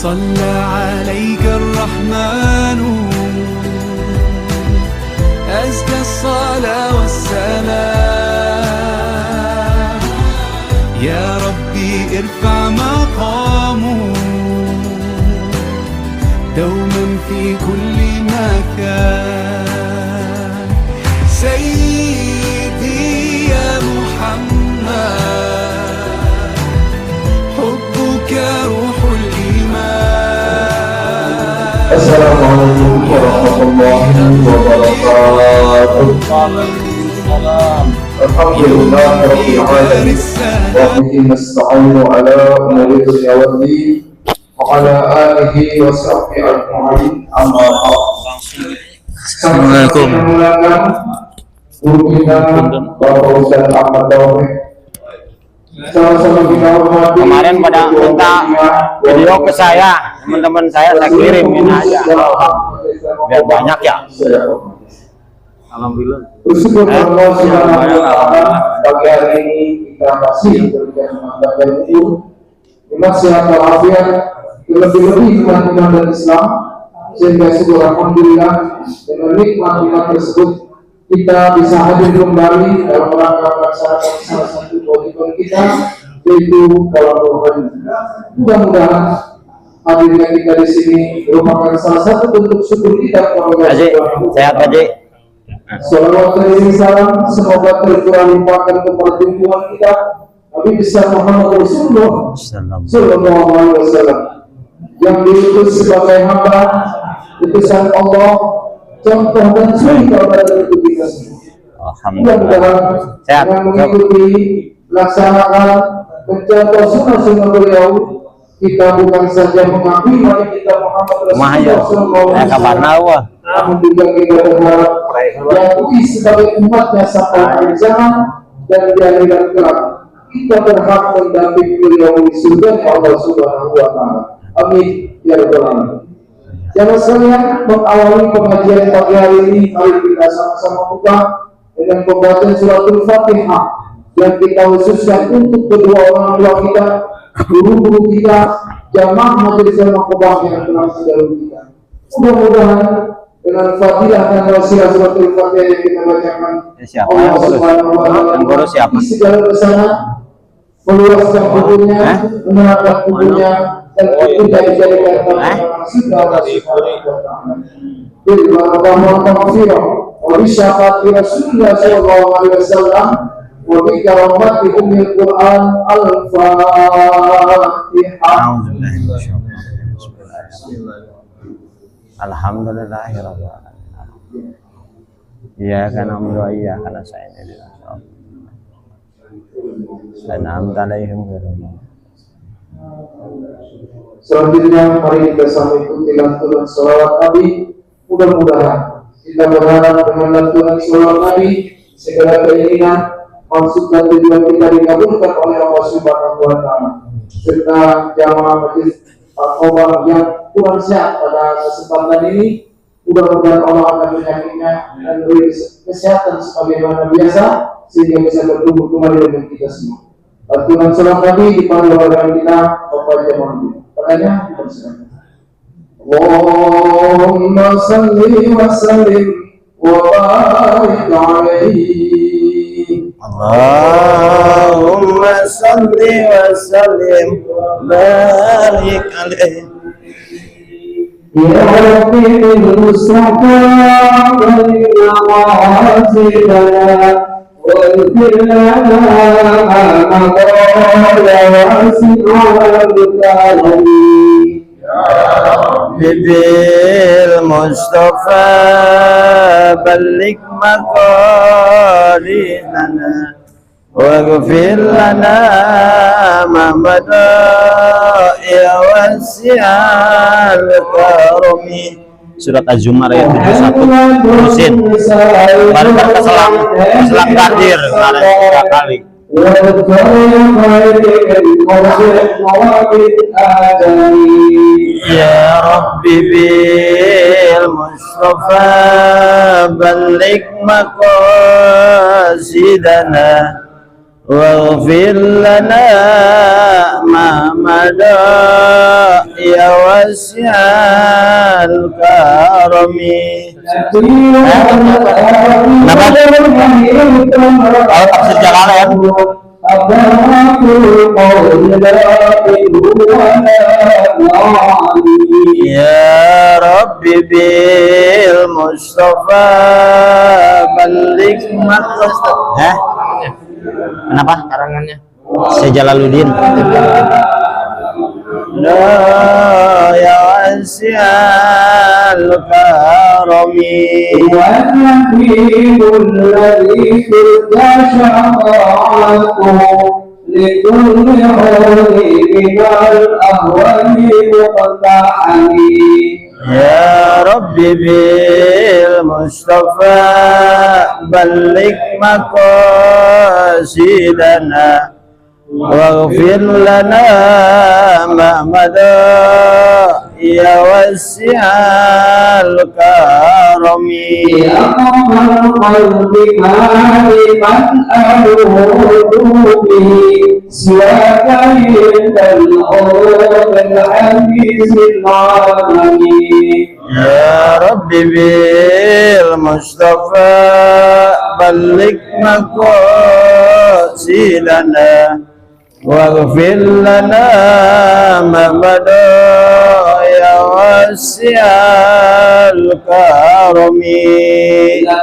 صلى عليك الرحمن أزكى الصلاة والسلام يا ربي ارفع مقامه دوما في كل مكان سيدي يا محمد حبك روح الإيمان. السلام عليكم ورحمة الله وبركاته. الحمد لله رب العالمين وبه نستعين على أمور الدنيا والدين وعلى آله وصحبه أجمعين. أما بعد. Assalamualaikum. Guru kita Bapak Ustaz Ahmad Taufik. Sama-sama kita hormati. Kemarin pada minta video ke saya, teman-teman saya kirimin aja biar banyak ya. Alhamdulillah. Bersyukur Allah Subhanahu wa taala pagi hari ini kita masih diberikan semangat dan umur, sehat walafiat, lebih-lebih iman dan Islam, sehingga syukur alhamdulillah dengan nikmat tersebut kita bisa hadir kembali dalam rangka melaksanakan salah satu kewajiban kita, yaitu dalam Ramadan. Mudah-mudahan hadirnya kita di sini merupakan salah satu bentuk syukur kita kepada Allah Subhanahu wa taala. Sehat Haji. Salawat dan salam semoga tercurah limpahkan kepada junjungan kita Nabi besar Muhammad Rasulullah Sallallahu Alaihi Wasallam yang diutus sebagai hamba utusan Allah, contoh dan suri kepada kita semua. Mudah-mudahan dengan mengikuti melaksanakan mencontoh sunnah beliau, kita bukan saja mengakui bahwa kita Muhammad Rasulullah Sallallahu Alaihi Wasallam, namun juga kita berharap diakui sebagai umatnya sampai akhir zaman dan di akhirat kelak kita berhak mendampingi beliau di surga Allah Subhanahu wa taala. Amin ya rabbal alamin. Jamaah sekalian, mengawali pengajian pagi hari ini, mari kita sama-sama buka dengan pembacaan suratul Fatihah yang kita khususkan untuk kedua orang tua kita, guru-guru kita, jamaah majelis al-Qur'an yang telah mendahului kita. Mudah-mudahan dengan fadilah dan wasilah suratul Fatihah yang kita bacakan, Allah Subhanahu wa taala di segala kesana meluaskan bukunya, menerangkan bukunya, dan kita dijadikan tangan sudah Allah Subhanahu wa taala. Bil barakah tawfiq wa bi syafaati Rasulullah sallallahu alaihi wasallam wa bi karamati ummil Qur'an al-Fatihah. Alhamdulillahirabbil alamin. Ya kana amru ya kana sa'in dan amdalaihim ghairahum. Selanjutnya mari kita sama ikuti lantunan salawat Nabi. Mudah-mudahan kita berharap dengan lantunan salawat Nabi segala keinginan, maksud dan tujuan kita dikabulkan oleh Allah Subhanahu wa taala. Serta jamaah majelis al-Qur'an yang kurang sehat pada kesempatan ini, mudah-mudahan Allah akan menyakitnya dan beri kesehatan sebagaimana biasa sehingga bisa bertumbuh kembali dengan kita semua. Lantunan salam Nabi dipandu oleh kita Bapak Jamaah. Pertanyaan dipersilakan. Allahumma salli wa sallim wa barik alaihi. Allahumma salli wa sallim barik alaihi. Ya Rabbi bil Mustafa wal nawazilana واغفر لنا ما مضى واسع الكرم بالمصطفى بلغ مقاليدنا واغفر لنا ما مضى يا واسع الكرم. Surat Az-Zumar ayat 71. Terusin baru selang takdir kemarin 3 kali. Ya Rabbi bil Mustafa balik maqasidana waghfir lana ma mada ya واسع الكرم. Kenapa? Kalau tafsir Jalalain. Ya Rabbi bil Mustafa balik makas. Kenapa? Karangannya Syekh Jalaluddin. La ya wasi'al karami wa nabiyul ladzi syafa'atuhu likulli hawli minal ahwali muqtahani. Ya Rabbi bil Mustafa balik maqasidana waghfir lana ma mada ya wasi'al karami. Ya qamal qalbi maliman aludu bihi siwaka yindal awal azizil alami. Ya Rabbi bil Mustafa balik maqasidana waghfir lana ma mada ya wasi'al karami. Ya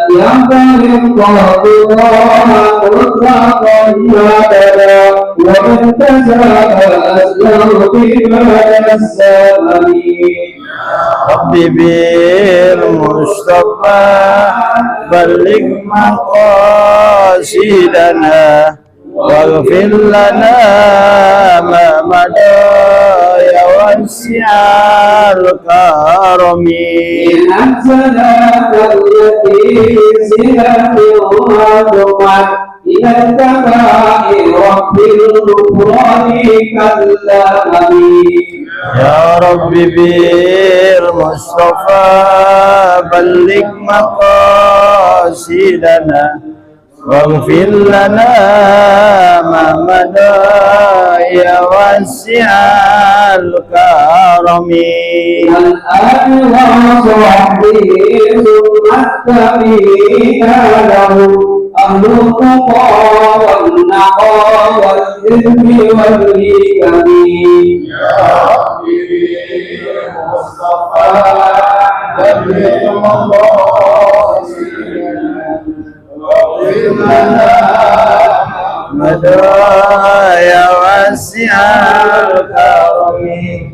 barik qadullah mutlaqan madada wa intazara aslahu bima zamani. Rabbi bil Mustafa balik maqasidana waghfir lana ma mada ya wasi'al karami. ila tabai rabbil qurani kallami. Ya Rabbi bil Mustafa balik maqasidana waghfir lana ma mada ya wasi'al karami. Al-ali wa sahbihi summattabi'ina lahu ahlul tuqa wal naqa wal ilmi wal hikami. Ya Rabbi bil Mustafa balik maqasidana ya wasi'al karami.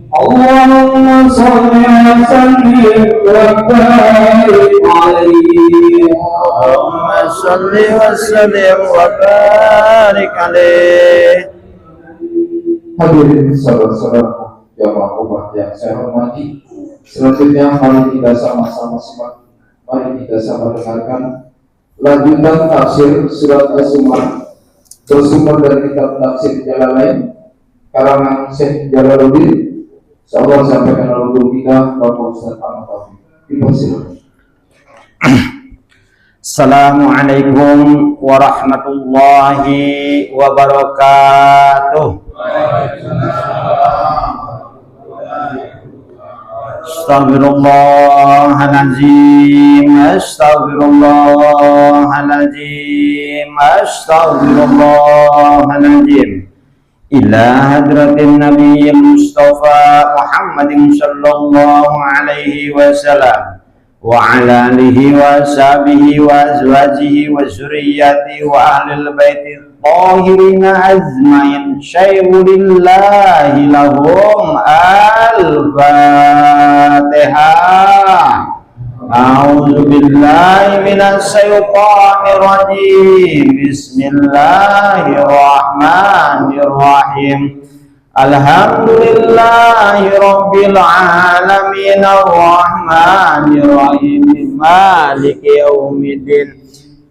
Allahumma salli wa sallim wa barik alaihi. Allahumma salli wa sallim wa barik alaihi. Hadirin saudara-saudara jamaah umat yang saya hormati, selanjutnya mari kita sama-sama simak, mari kita sama dengarkan lanjutan tafsir surat Az-Zumar bersumber dari kitab tafsir Jalalain karangan Syekh Jalaluddin. Insyaallah sampaikan oleh guru kita Bapak Ustaz Ahmad Taufik. Dipersilakan. Assalamualaikum warahmatullahi wabarakatuh. Astaghfirullahaladzim, astaghfirullahaladzim, astaghfirullahaladzim. Ila hadratin Nabi Mustafa Muhammadin sallallahu alaihi wasallam wa ala alihi wa sahbihi wa azwajihi wa zurriyyati wa ahlil baiti tahirina azmain syai'ulillahi lahum al-fatihah. A'udzu billahi minas syaitonir rajim. Bismillahirrahmanirrahim. Alhamdulillahi rabbil alamin arrahmanir rahim maliki yaumiddin.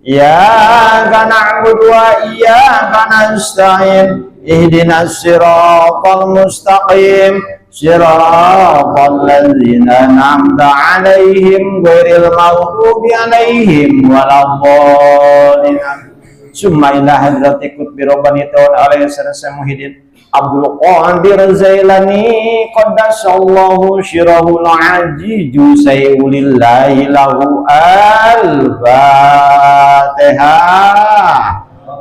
Iyyaka na'budu wa iyyaka nasta'in. Ihdinas siratal mustaqim. Siratal ladzina an'amta 'alaihim ghairil maghdubi 'alaihim waladdallin. Summa ila hadrati qutbi rabbani ta'ala alaihi wasallam muhyiddin Abdul Qadir Zailani qaddasallahu syirahul ajiju sayulillahi lahu al-Fatihah.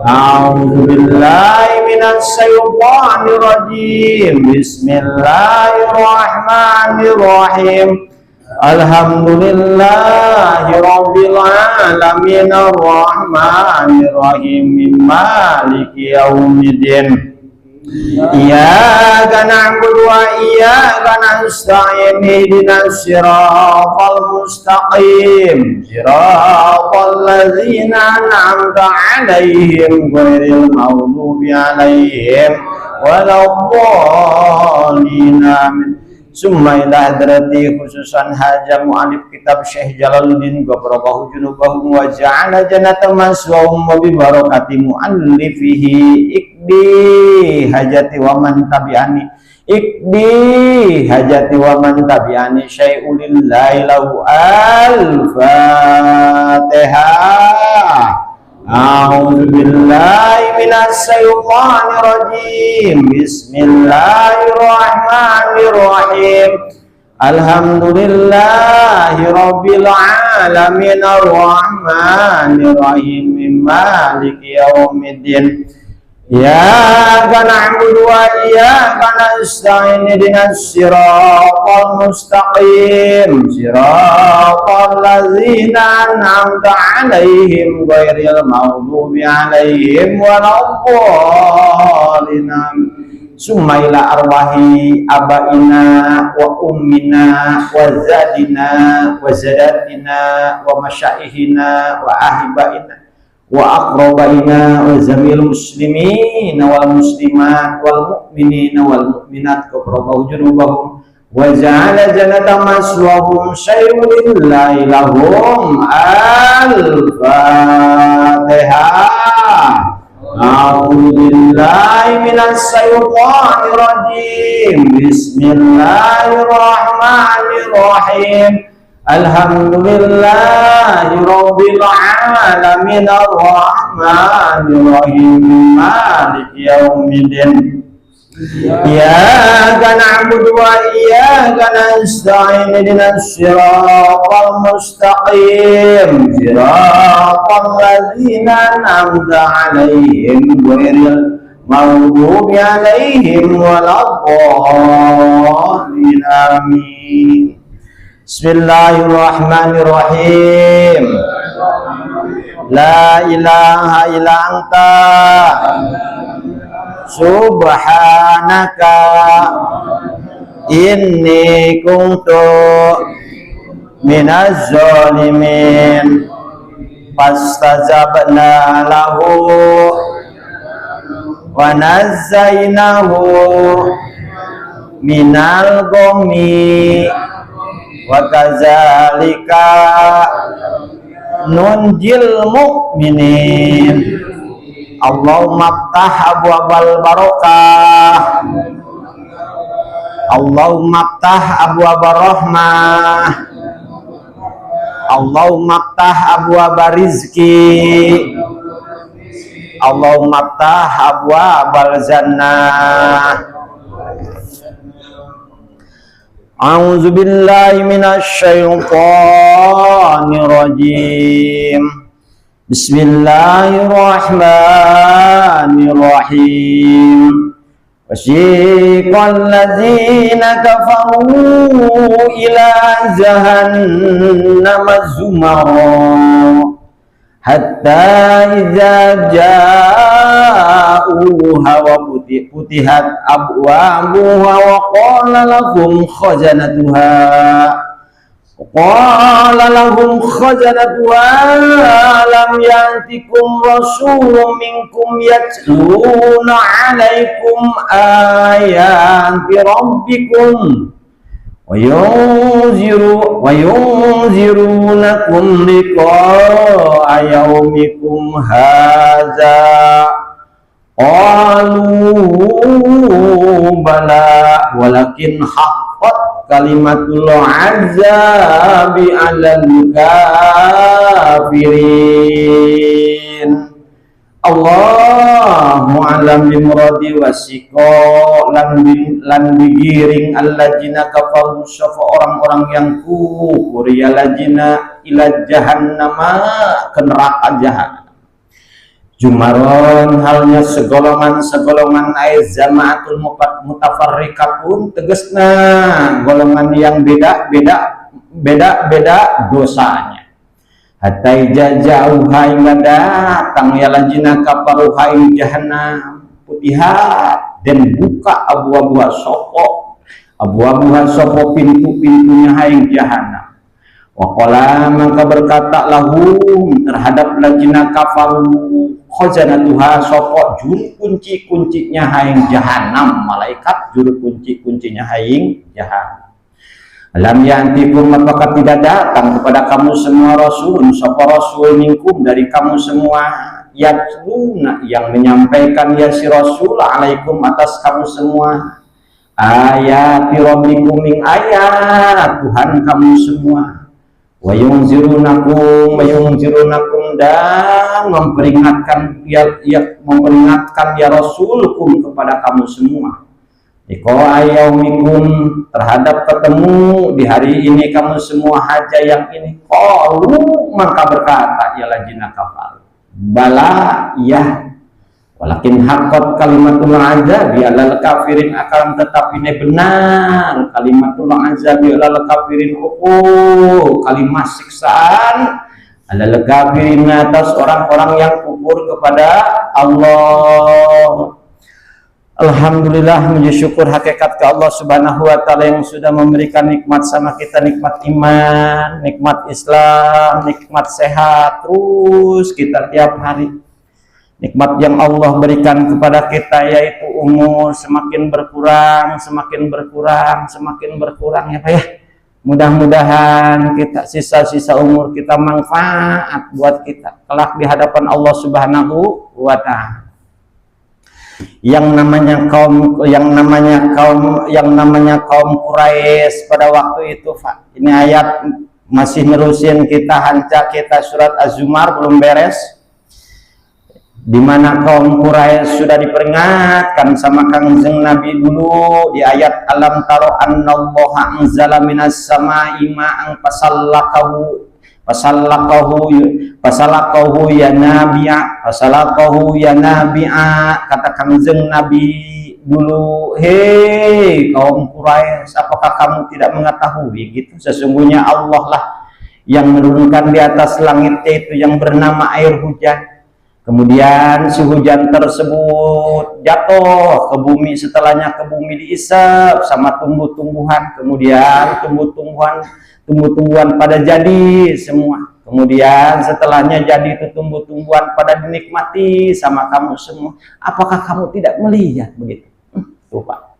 A'udzu billahi minasy syaithanir rajim. Bismillahirrahmanirrahim. Alhamdulillahi rabbil alamin arrahmanir rahim maliki yaumiddin. Iyyaka na'budu wa iyyaka nasta'in ihdinas siratal mustaqim siratal ladzina an'amta 'alaihim ghairil maghdubi 'alaihim waladdallin amin. Summa ila hadrati khususan haja mu'alif kitab Syekh Jalaluddin ghafarallahu junubahum wa ja'ala jannata maswahum wa bi barakati mu'allifihi ikdi hajati wa man tabi'ani ikdi hajati wa man tabi'ani syai'ulillahi lahu al-Fatihah. A'udzu billahi minasy syaithanir rajim. Bismillahirrahmanirrahim. Alhamdulillahi rabbil alamin arrahmanir rahim maliki yaumiddin. Iyyaka na'budu wa iyyaka nasta'in ihdinas siratal mustaqim siratal ladzina an'amta 'alaihim ghairil maghdubi 'alaihim waladdallin. Summa ila arwahi abaina wa ummina wa zadina wa zadatina wa masyaihina wa ahibaina wa aqrabaina wa zamil muslimin wal muslimat wal mu'minina wal mu'minat qabrallahu junubahum wa ja'ala jannata maswahum syai'ulillahi lahum al-Fatihah. A'udzu billahi minasy syaithanir rajim. Bismillahirrahmanirrahim. Alhamdulillahi rabbil alamin arrahmanir rahim maliki yaumiddin. Iyyaka na'budu wa iyyaka nasta'in ihdinas siratal mustaqim siratal ladzina an'amta 'alaihim ghairil maghdubi 'alaihim waladdallin amin. Bismillahirrahmanirrahim. La ilaha illa anta subhanaka inni kuntu minaz zalimin. Fastajabna lahu wa nazzainahu minal ghammi wa kadzalika nunjil mu'minin. Allahumma ftah abwabal barakah, Allahumma ftah abwabar rahmah, Allahumma ftah abwabar rizki, Allahumma ftah abwabal jannah. A'udzu billahi minasy syaithanir rajim. Bismillahirrahmanirrahim. Wasiqal ladzina kafaru ila jahannam zumara hatta idza ja'uha wa futihat abwabuha wa qala lahum khazanatuha lam yantikum rasulun minkum yatluna 'alaikum ayati rabbikum wa yunzirunakum liqa'a yaumikum hadza. Qalu bala walakin haqqat kalimatul azabi 'alal kafirin. Allahu a'lam bi muradi wasiqo lan digiring alladzina kafaru syafa orang-orang yang kufur ya ladzina ila jahannama ke neraka jahanam. Jumaron halnya segolongan ay jamaatul mutafarriqatun tegesna golongan yang beda dosanya. Hatta jauh hingga datang ya lajina kafaru haing jahannam putihat dan buka abu-abu sopo pintu-pintunya haing jahannam. Waqala maka berkata lahum terhadap lajina kafaru khazanatuha sopo juru kunci-kuncinya haing jahannam, malaikat juru kunci-kuncinya haing jahannam. Lam yantikum apakah tidak datang kepada kamu semua rasul sapa rasul minkum dari kamu semua yatluna yang menyampaikan ya si rasul alaikum atas kamu semua ayat rabbikum min ayat Tuhan kamu semua wa yunzirunakum dan memperingatkan ya rasulkum kepada kamu semua ayaumikum terhadap ketemu di hari ini kamu semua haja yang ini qalu maka berkata ya lajina kafar bala ya walakin haqqat kalimatul azabi alal kafirin akan tetapi ini benar kalimatul azabi alal kafirin kalimat siksaan alal kafirin atas orang-orang yang kufur kepada Allah. Alhamdulillah, puji syukur hakikat ke Allah Subhanahu wa taala yang sudah memberikan nikmat sama kita, nikmat iman, nikmat Islam, nikmat sehat terus kita tiap hari. Nikmat yang Allah berikan kepada kita yaitu umur semakin berkurang ya Pak ya. Mudah-mudahan kita sisa-sisa umur kita manfaat buat kita kelak di hadapan Allah Subhanahu wa taala. Yang namanya kaum Quraisy pada waktu itu, Pak. Ini ayat masih nerusin kita hanca kita surat Az-Zumar belum beres. Di mana kaum Quraisy sudah diperingatkan sama Kangjeng Nabi dulu di ayat alam taro annallaha anzala minas samaa'i ma'an fasalakahu ya nabi'a kata Kangjeng Nabi dulu, hei kaum Quraisy, apakah kamu tidak mengetahui gitu sesungguhnya Allah lah yang menurunkan di atas langit itu yang bernama air hujan. Kemudian si hujan tersebut jatuh ke bumi, setelahnya ke bumi diisap sama tumbuh-tumbuhan, kemudian tumbuh-tumbuhan pada jadi semua. Kemudian setelahnya jadi itu tumbuh-tumbuhan pada dinikmati sama kamu semua. Apakah kamu tidak melihat begitu? Tuh Pak.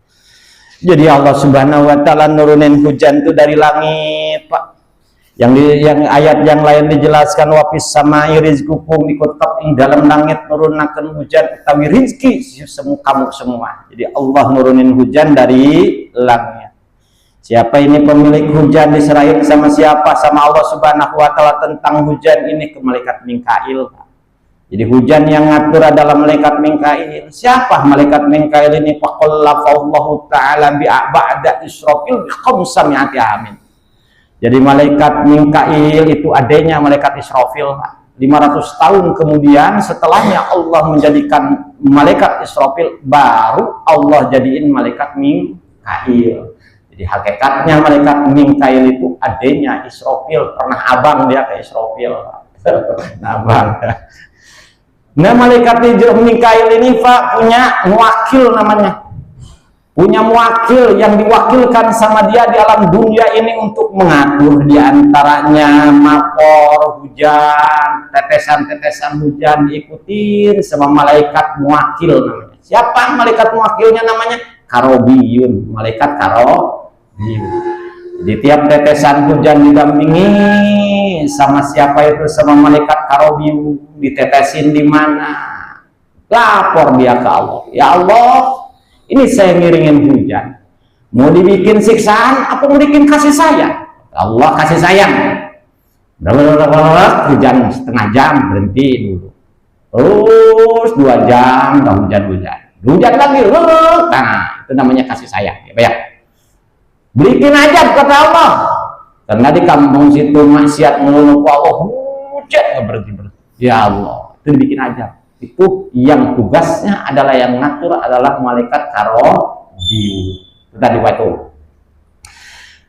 Jadi Allah Subhanahu wa taala nurunin hujan itu dari langit, Pak. Yang ayat yang lain dijelaskan wafis samai rizqukum dikutab ing dalam langit nurunaken hujan utawi rizki kamu semua. Jadi Allah nurunin hujan dari langit. Siapa ini pemilik hujan diserahin sama siapa? Sama Allah Subhanahu wa taala tentang hujan ini ke malaikat Mikail. Jadi hujan yang ngatur adalah malaikat Mikail. Siapa malaikat Mikail ini? Faqallafallahu taala ba'da Israfil bi 500 amin. Jadi malaikat Mikail itu adanya malaikat Israfil. 500 tahun kemudian setelahnya Allah menjadikan malaikat Israfil, baru Allah jadiin malaikat Mikail. Jadi hakikatnya malaikat Mikail itu adanya Israfil, pernah abang dia ke Israfil. Nah, abang. Nah, malaikat Mikail ini Pak punya wakil namanya. Punya wakil yang diwakilkan sama dia di alam dunia ini untuk mengatur diantaranya mapor hujan, tetesan-tetesan hujan diikutin sama malaikat muwakil namanya. Siapa malaikat muwakilnya namanya? Karobiyun, malaikat Karobiyun. Jadi tiap tetesan hujan didampingi sama siapa itu? Sama malaikat Karobiyun. Ditetesin di mana? Lapor dia ke Allah. Ya Allah, ini saya ngiringin hujan, mau dibikin siksaan apa mau dibikin kasih sayang? Allah kasih sayang. Hujan setengah jam berhenti dulu. Terus 2 jam nggak hujan-hujan. Hujan lagi, nah itu namanya kasih sayang, ya. Bikin aja kata Allah. Karena di kampung situ maksiat melulu Allah, hujan nggak berhenti. Ya Allah, itu dibikin aja. Itu yang tugasnya adalah yang ngatur adalah malaikat karobiu. Itu tadi waktu.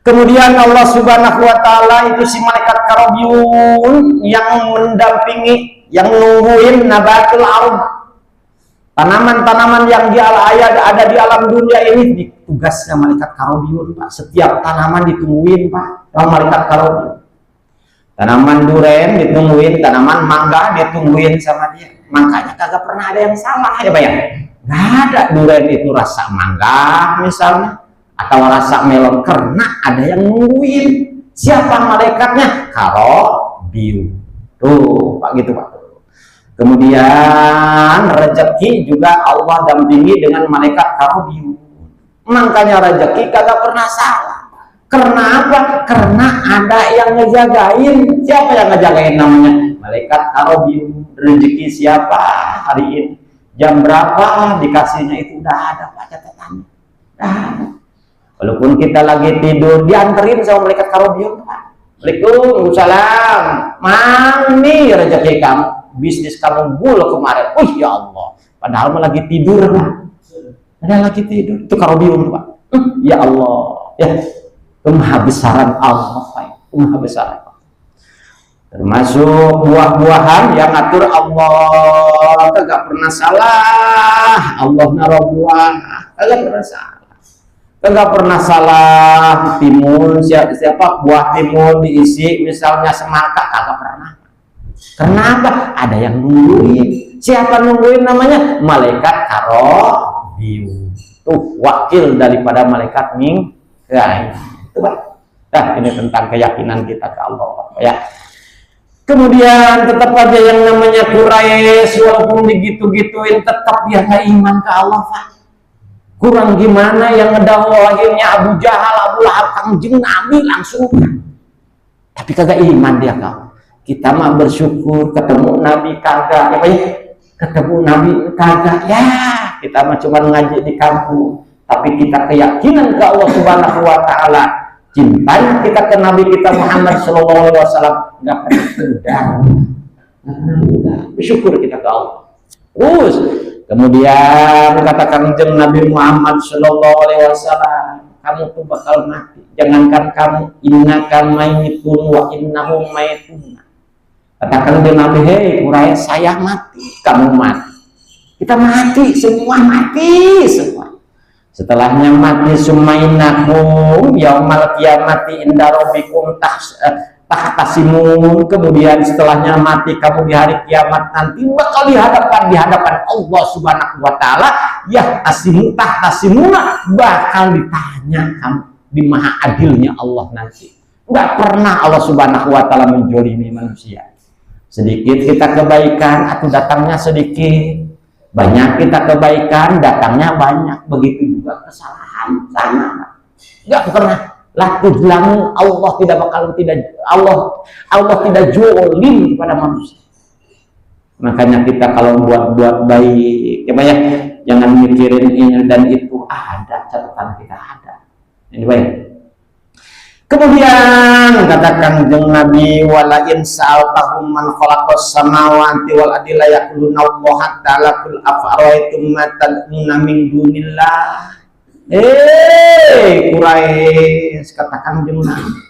Kemudian Allah Subhanahu Wa Taala itu si malaikat karobiun yang mendampingi, yang nungguin nabatul ard. Tanaman-tanaman yang ada di alam dunia ini tugasnya malaikat karobiun, Pak. Setiap tanaman ditungguin, Pak, sama malaikat karobiun. Tanaman duren ditungguin, tanaman mangga ditungguin sama dia. Makanya kagak pernah ada yang salah, ya, Pak ya. Nggak ada duren itu rasa mangga misalnya, atau rasa melon, karena ada yang nungguin. Siapa malaikatnya? Karobiun. Tuh, Pak, gitu, Pak. Kemudian rezeki juga Allah dampingi dengan malaikat karobiun. Makanya rezeki kagak pernah salah. Karena apa? Karena ada yang ngejagain. Siapa yang ngejagain namanya? Malaikat karobiun. Rezeki siapa hari ini? Jam berapa dikasihnya itu udah ada, Pak, catatannya. Walaupun kita lagi tidur, dianterin sama malaikat karobiun, Pak. Waalaikumsalam. Mang nih rezeki kamu. Bisnis kamu bul kemarin, ya Allah, padahal malah lagi tidur, Pak. Padahal lagi tidur, itu karobiun, Pak. Ya Allah, ya, kemahabesaran Allah, Pak. Kemahabesaran. Termasuk buah-buahan yang ngatur Allah, kagak pernah salah. Allah naruh buah, kagak pernah salah. Kagak pernah salah. Timun, siapa buah timun diisi, misalnya semangka, kagak pernah. Kenapa? Ada yang nungguin. Siapa nungguin namanya? Malaikat karobiun. Tuh wakil daripada malaikat Mikail. Itu, Pak. Nah, ini tentang keyakinan kita ke Allah, ya. Kemudian tetap aja yang namanya Quraisy, walaupun digitu-gituin tetap dia nggak iman ke Allah, Pak. Kurang gimana yang ngedawahinnya Abu Jahal, Abu Lahab, Kangjeng Nabi langsung. Tapi kagak iman dia ke Allah. Kita mah bersyukur ketemu Nabi kagak, ya, ketemu Nabi kagak, ya kita mah cuma ngaji di kampung, tapi kita keyakinan ke Allah Subhanahu Wa Taala, cintanya kita ke Nabi kita Muhammad Sallallahu Alaihi Wasallam nggak pernah sudah, bersyukur kita ke Allah. Terus kemudian katakan jeng Nabi Muhammad Sallallahu Alaihi Wasallam, kamu tuh bakal mati, jangankan kamu, innaka mayyitun wa innahum mayyitun. Katakan dia Nabi, hei Quraisy, saya mati, kamu mati, kita mati, semua mati semua. Setelahnya mati sumainakum yaumal qiyamati inda rabbikum tahtasimun. Kemudian setelahnya mati kamu di hari kiamat nanti bakal di hadapan Allah Subhanahu Wa Taala, ya tahtasimuna, bakal ditanya kamu di maha adilnya Allah nanti. Nggak pernah Allah Subhanahu Wa Taala menjolimi manusia. Sedikit kita kebaikan atau datangnya sedikit, banyak kita kebaikan datangnya banyak, begitu juga kesalahan sama. Nggak pernah latudlamu, Allah tidak jolim kepada manusia. Makanya kita kalau buat baik, ya banyak, jangan mikirin ini dan itu, ada catatan kita ada. Ini baik. Kemudian katakan jeung Nabi, walain sa'altahum man khalaqas samawati wal ardi la yaquluna Allah ta'ala kul afara'aytum ma tad'una min dunillah. Quraisy, katakan jeung Nabi,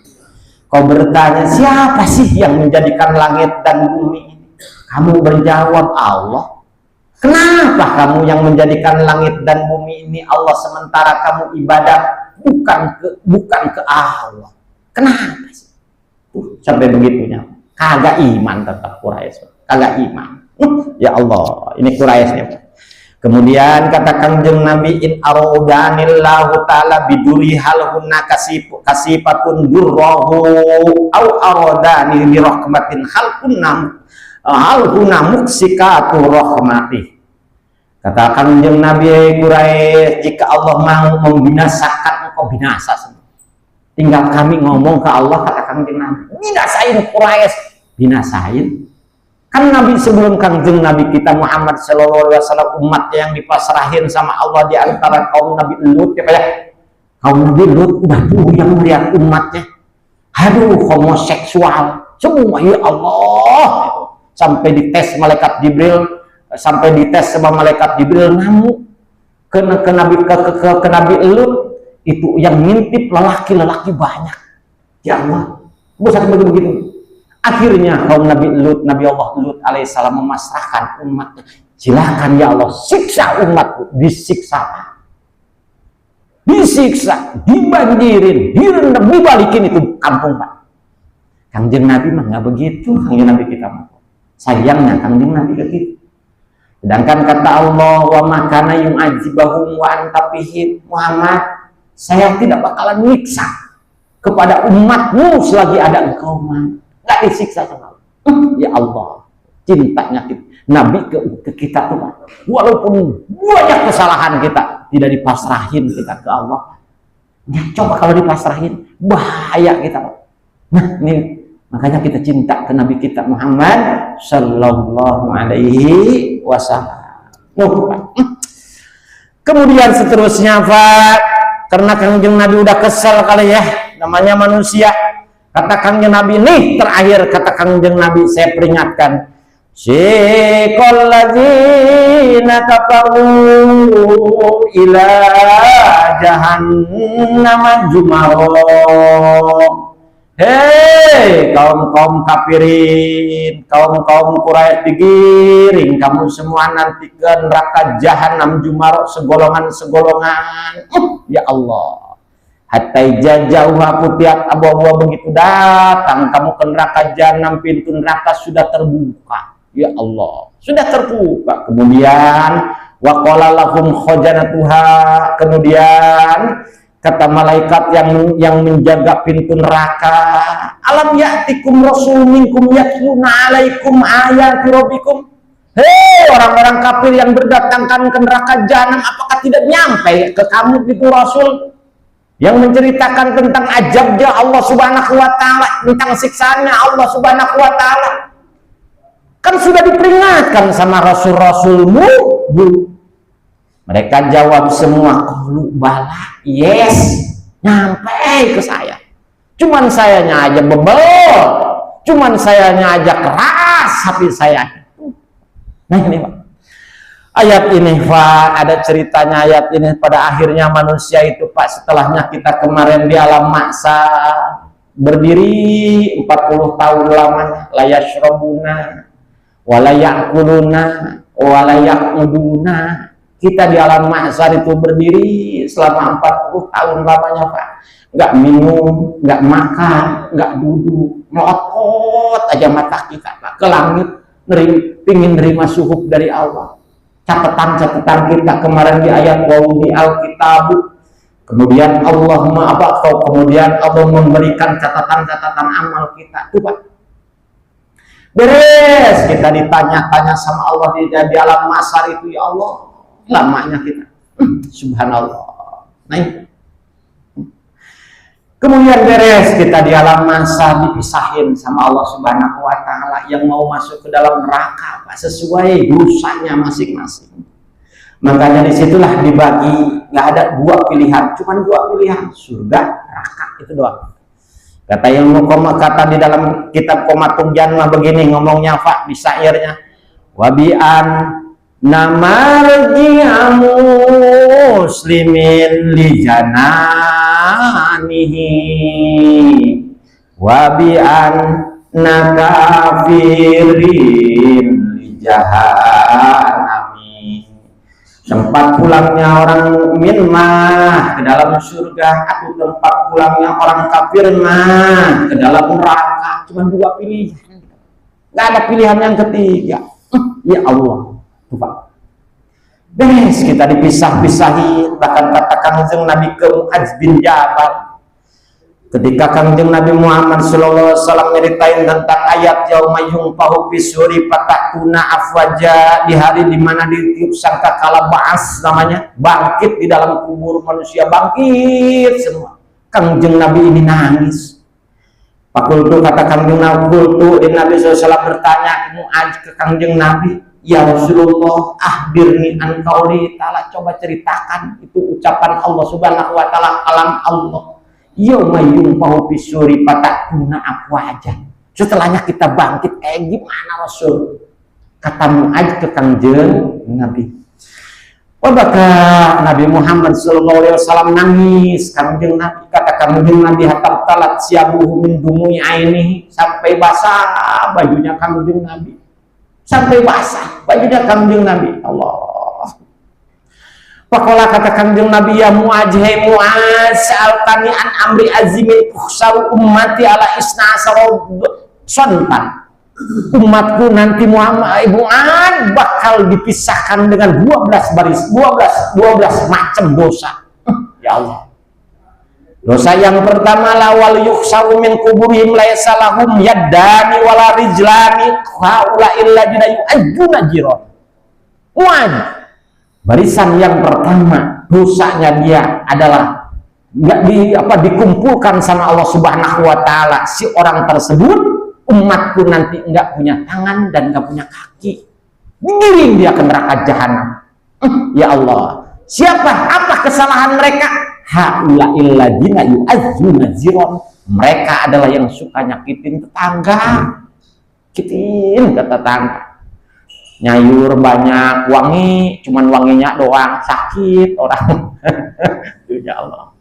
kau bertanya siapa sih yang menjadikan langit dan bumi ini? Kamu berjawab Allah. Kenapa kamu yang menjadikan langit dan bumi ini Allah, sementara kamu ibadah bukan ke Allah? Kenapa sih? Sampai begitunya, kagak iman tetap Quraisy, kagak iman. Ya Allah, ini Quraisy. Kemudian katakan jeung Nabi, in arodanillahu ta'ala biduri hal hunna kasifatun durrahu au arodani bi rahmatin hal kunna muksikatu rahmati. Katakan jeung Nabi Quraisy, jika Allah mau membinasakan engkau binasa semua. Tinggal kami ngomong ke Allah, katakan jeung Nabi, binasain Quraisy, binasain. Kan Nabi sebelum Kangjeng Nabi kita Muhammad sallallahu alaihi wasallam umatnya yang dipasrahin sama Allah di antara kaum Nabi Lut ya kayak kaum Nabi Lut udah tuh yang melihat umatnya aduh homoseksual semua ya Allah sampai dites malaikat Jibril sampai dites sama malaikat Jibril namu ke Nabi Lut itu yang ngintip lelaki banyak ya Allah bosan begitu. Akhirnya kaum Nabi Lut, Nabi Allah Lut alaihissalam memasrahkan umatnya. Silakan ya Allah, siksa umatku, disiksa, dibanjirin, direndam, dibalikin itu kampung Pak. Kangjeng Nabi mah nggak begitu, Kangjeng Nabi kita mah. Sayangnya Kangjeng Nabi begitu. Sedangkan kata Allah, wa makana yu'adzibahum wa anta fihim, Muhammad, saya tidak bakalan nyiksa kepada umatmu selagi ada engkau mah. Gak disiksa sama Allah. Ya Allah, cintanya Nabi ke kita tuh, walaupun banyak kesalahan kita, tidak dipasrahin kita ke Allah. Ya, coba kalau dipasrahin, bahaya kita. Nah, ini makanya kita cinta ke Nabi kita Muhammad sallallahu alaihi wasallam. Kemudian seterusnya, Pak, karena Kangjeng Nabi udah kesel kali ya, namanya manusia. Kata Kangjeng Nabi nih terakhir, kata Kangjeng Nabi saya peringatkan, siqal ladzina kafaru ila jahannam jumaro. Hei kaum kafirin, kaum Quraisy digiring kamu semua nanti ke neraka jahanam jumaro segolongan. Ya Allah. Hatta jauha putiat abu-abu begitu datang kamu ke neraka jahanam, pintu neraka sudah terbuka. Ya Allah, sudah terbuka. Kemudian waqala lahum khajanatuha, kemudian kata malaikat yang menjaga pintu neraka, alam ya'tikum rasul minkum yatluna alaikum ayati rabbikum. Hei orang-orang kafir yang berdatangkan ke neraka jahanam, apakah tidak nyampe ke kamu itu rasul yang menceritakan tentang ajabnya Allah subhanahu wa ta'ala, tentang siksaannya Allah subhanahu wa ta'ala? Kan sudah diperingatkan sama rasul-rasulmu. Mereka jawab semua, qalu bala, yes, nyampe ke saya. Cuman sayanya aja bebel, cuman sayanya aja keras hati saya. Nah ini Pak, ayat ini Pak, ada ceritanya ayat ini. Pada akhirnya manusia itu Pak, setelahnya kita kemarin di alam maksa berdiri 40 tahun lamanya, la yashrabuna wala ya'kuluna wala ya'uduna. Kita di alam mahsyar itu berdiri selama 40 tahun lamanya Pak, nggak minum, nggak makan, nggak duduk, melotot aja mata kita Pak ke langit, pingin nerima suhuf dari Allah. Catatan-catatan kita kemarin di ayat wawudi alkitab, kemudian Allah kemudian Allah memberikan catatan-catatan amal kita tuh Pak. Beres kita ditanya-tanya sama Allah di alam mahsyar itu, ya Allah lamanya kita, subhanallah. Nah, kemudian beres kita di alam mahsyar dipisahin sama Allah subhanahu wa ta'ala, yang mau masuk ke dalam neraka Pak sesuai dosanya masing-masing. Makanya disitulah dibagi, nggak ada dua pilihan, cuma dua pilihan, surga neraka, itu doang. Kata ilmu kata di dalam kitab Qomatul Jannah begini ngomongnya Pak di syairnya, wabian namarji'a muslimin li jananihi wabian nakafirin li jahannami. Tempat pulangnya orang mukmin mah ke dalam surga, atau tempat pulangnya orang kafir mah ke dalam neraka. Cuma dua pilihan, nggak ada pilihan yang ketiga. Ya Allah, tuh Pak, beres kita dipisah-pisahin. Bahkan kata Kangjeng Nabi ke Mu'adz bin Jabal, ketika Kangjeng Nabi Muhammad sallallahu alaihi wasallam nyeritain tentang ayat yauma yunfahu fisuri fatakuna afwaja, di hari dimana ditiup sangkakala ba'as, namanya bangkit di dalam kubur, manusia bangkit semua. Kangjeng Nabi ini nangis. Fakultu kata Kangjeng Nabi SAW bertanya ke Kangjeng Nabi, ya Rasulullah, ahbirni an qauli ta'ala, coba ceritakan itu ucapan Allah Subhanahu wa taala, kalam Allah. Yauma yunfahu fisuri fatakuna afwaja. Setelahnya kita bangkit kayak gimana Rasul? Kata Mu'adz ke Kangjeng Nabi. Wabaka Nabi Muhammad SAW nangis. Kangjeng Nabi, kata Kangjeng Nabi, hatab talat siabuhu min dumui aini, sampai basah bajunya Kangjeng Nabi, sampai basah bajunya Kangjeng Nabi. Allah. Pakola kata Kangjeng Nabi, ya Mu'adz, hei Mu'adz, sa'altani an amri azimin tuhsaru ummati ala isna asara sontan. Umatku nanti Muhammad Mu'adz bakal dipisahkan dengan 12 macam dosa. Ya Allah. Dosa yang pertama, lawal yukhsaru min kuburihim laisa lahum yaddani wala rijlani haula illa yu'ajjuna jiran. Mu'adz, barisan yang pertama dosanya dia adalah dikumpulkan sama Allah Subhanahu wa taala. Si orang tersebut, umatku nanti enggak punya tangan dan enggak punya kaki, digiring dia ke neraka jahanam. Ya Allah, siapa, apa kesalahan mereka? Haula'il ladzina yu'azzuna jiran, mereka adalah yang suka nyakitin tetangga. Kitin ke tetangga, nyayur banyak wangi, cuman wanginya doang, sakit orang. Ya Allah,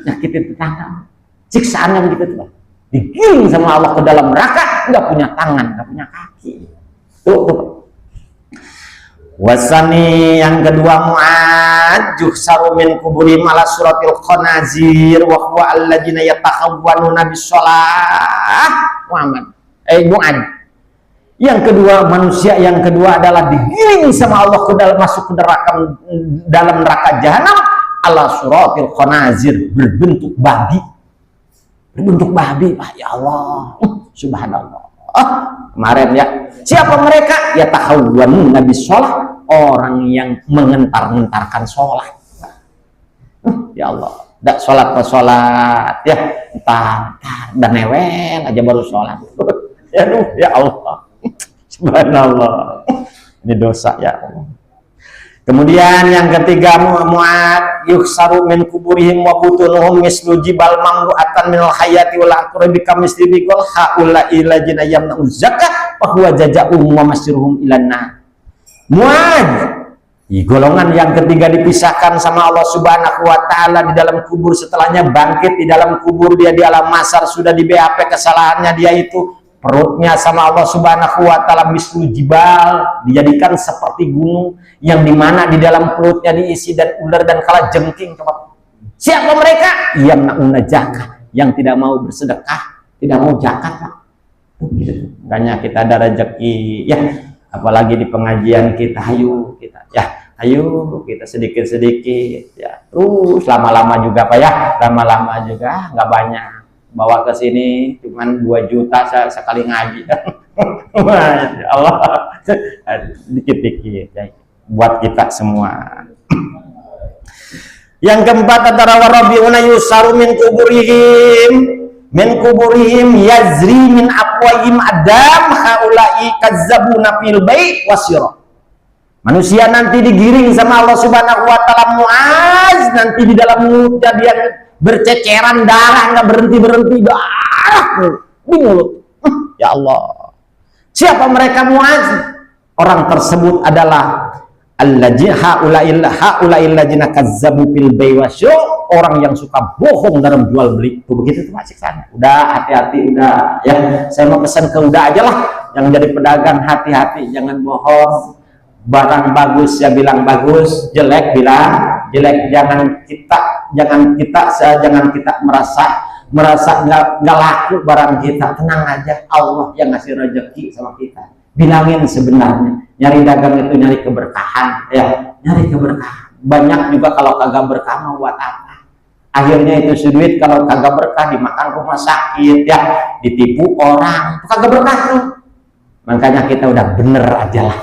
nyakitin tetangga, siksaannya begitu tuh, digiring sama Allah ke dalam neraka, nggak punya tangan, nggak punya kaki. Tuh. Wasani yang kedua, Mu'adz yuhsaru min kuburihim ala suratil khanazir wa huwa alladzina yatakhawwanuna bis-shalah. Mu'adz, yang kedua, manusia yang kedua adalah digiring sama Allah ke dalam, masuk ke neraka, dalam neraka jahanam ala suratil khanazir, berbentuk babi. Berbentuk babi, ya Allah, subhanallah. Kemarin ya, siapa mereka? Ya tahawwan nabi sholat, orang yang mengentar-ngentarkan sholat. Ya Allah, tidak sholat ke sholat ya, entah dan newel aja baru sholat. Ya Allah, subhanallah, ini dosa ya Allah. Kemudian yang ketiga, Mu'adz yukhsaru min kuburihim wa butunuhum mislu jibal mamlu'atan minal hayati wal aqrabi kamisli biqul haula ilajina yamna'u zakah wa huwa jaza'uhum wa masyiruhum ilan nar. Mu'adz, golongan yang ketiga dipisahkan sama Allah Subhanahu wa taala di dalam kubur, setelahnya bangkit di dalam kubur, dia di alam mahsyar sudah di BAP kesalahannya dia itu, perutnya sama Allah Subhanahu wa taala mislu jibal, dijadikan seperti gunung yang dimana di dalam perutnya diisi dan ular dan kala jengking. Coba, siapa mereka? Yang nauna zakah, yang tidak mau bersedekah, tidak mau zakat, Pak. Makanya kita ada rezeki ya, apalagi di pengajian kita, ayo kita sedikit-sedikit ya, terus lama-lama juga Pak ya, lama-lama juga nggak banyak. Bawa ke sini cuman 2 juta sekali ngaji. Ya Allah, dikit-dikit ya, buat kita semua. Yang keempat, antara warabiuna yusaru min kuburihim yazri min aqwayim adam haula'i kazzabuna fil bai' wasira. Manusia nanti digiring sama Allah Subhanahu wa taala, Mu'adz, nanti di dalam mulutnya dia berceceran darah, nggak berhenti darah di mulut. Ya Allah, siapa mereka Mu'adz? Orang tersebut adalah haula'il ladzina kazzabu bil bai' wasyu, orang yang suka bohong dalam jual beli. Tuh begitu tuh masih sana. Udah hati-hati, udah ya, saya mau pesan ke udah aja lah, yang jadi pedagang hati-hati, jangan bohong. Barang bagus ya bilang bagus, jelek bilang jelek. Jangan kita merasa nggak laku barang kita. Tenang aja, Allah yang ngasih rezeki sama kita. Bilangin sebenarnya, nyari dagang itu nyari keberkahan ya, nyari keberkahan. Banyak juga kalau kagak berkah mau buat apa? Akhirnya itu duit kalau kagak berkah dimakan rumah sakit ya, ditipu orang, kagak berkah tuh. Makanya kita udah bener aja lah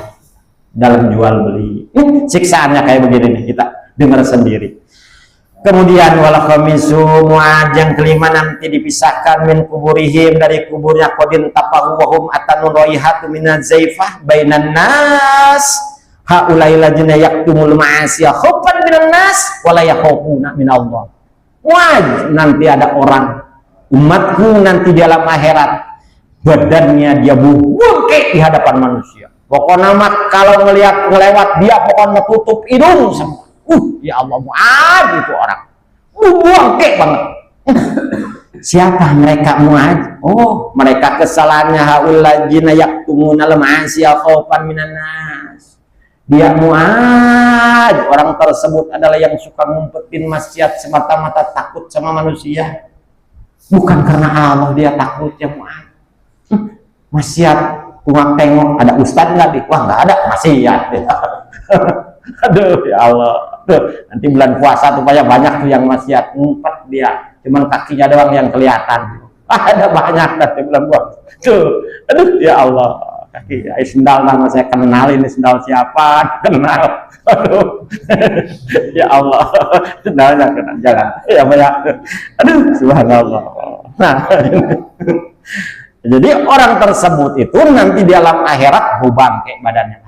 dalam jual beli. Siksaannya kayak begini nih, kita dengar sendiri. Kemudian wal khamisu Mu'ad yang kelima nanti dipisahkan min kuburihim dari kuburnya qadin tapahu wa hum atanun raihatu minaz zaifah bainan nas haulai ladzina yaktumul ma'asiya khaufan minan nas wala yakhafuna min Allah. Mu'ad, nanti ada orang umatku nanti di alam akhirat badannya dia bungkek di hadapan manusia. Pokoknya mah kalau ngelewat dia pokoknya tutup hidung semua. Ya Allah, Mu'ad itu orang bungkek banget. Siapa mereka Mu'ad? Oh, mereka kesalahannya haul ladzina yaktumunal ma'asiya khaufan minan nas. Dia Mu'ad, orang tersebut adalah yang suka ngumpetin maksiat semata-mata takut sama manusia. Bukan karena Allah dia takut ya Mu'ad. Maksiat tengok ada ustadz nggak di? Wah nggak ada, maksiat. Aduh ya Allah. Tuh, nanti bulan puasa tuh banyak tuh yang maksiat ngumpet dia, cuman kakinya doang yang kelihatan. Ada banyak nanti bulan puasa. Tuh, aduh ya Allah, kaki sendal nama saya kenal ini sendal siapa? Kenal. Aduh, ya Allah, sendalnya kenal jangan. Ya banyak. Aduh, subhanallah. Nah, jadi orang tersebut itu nanti di alam akhirat bangke badannya.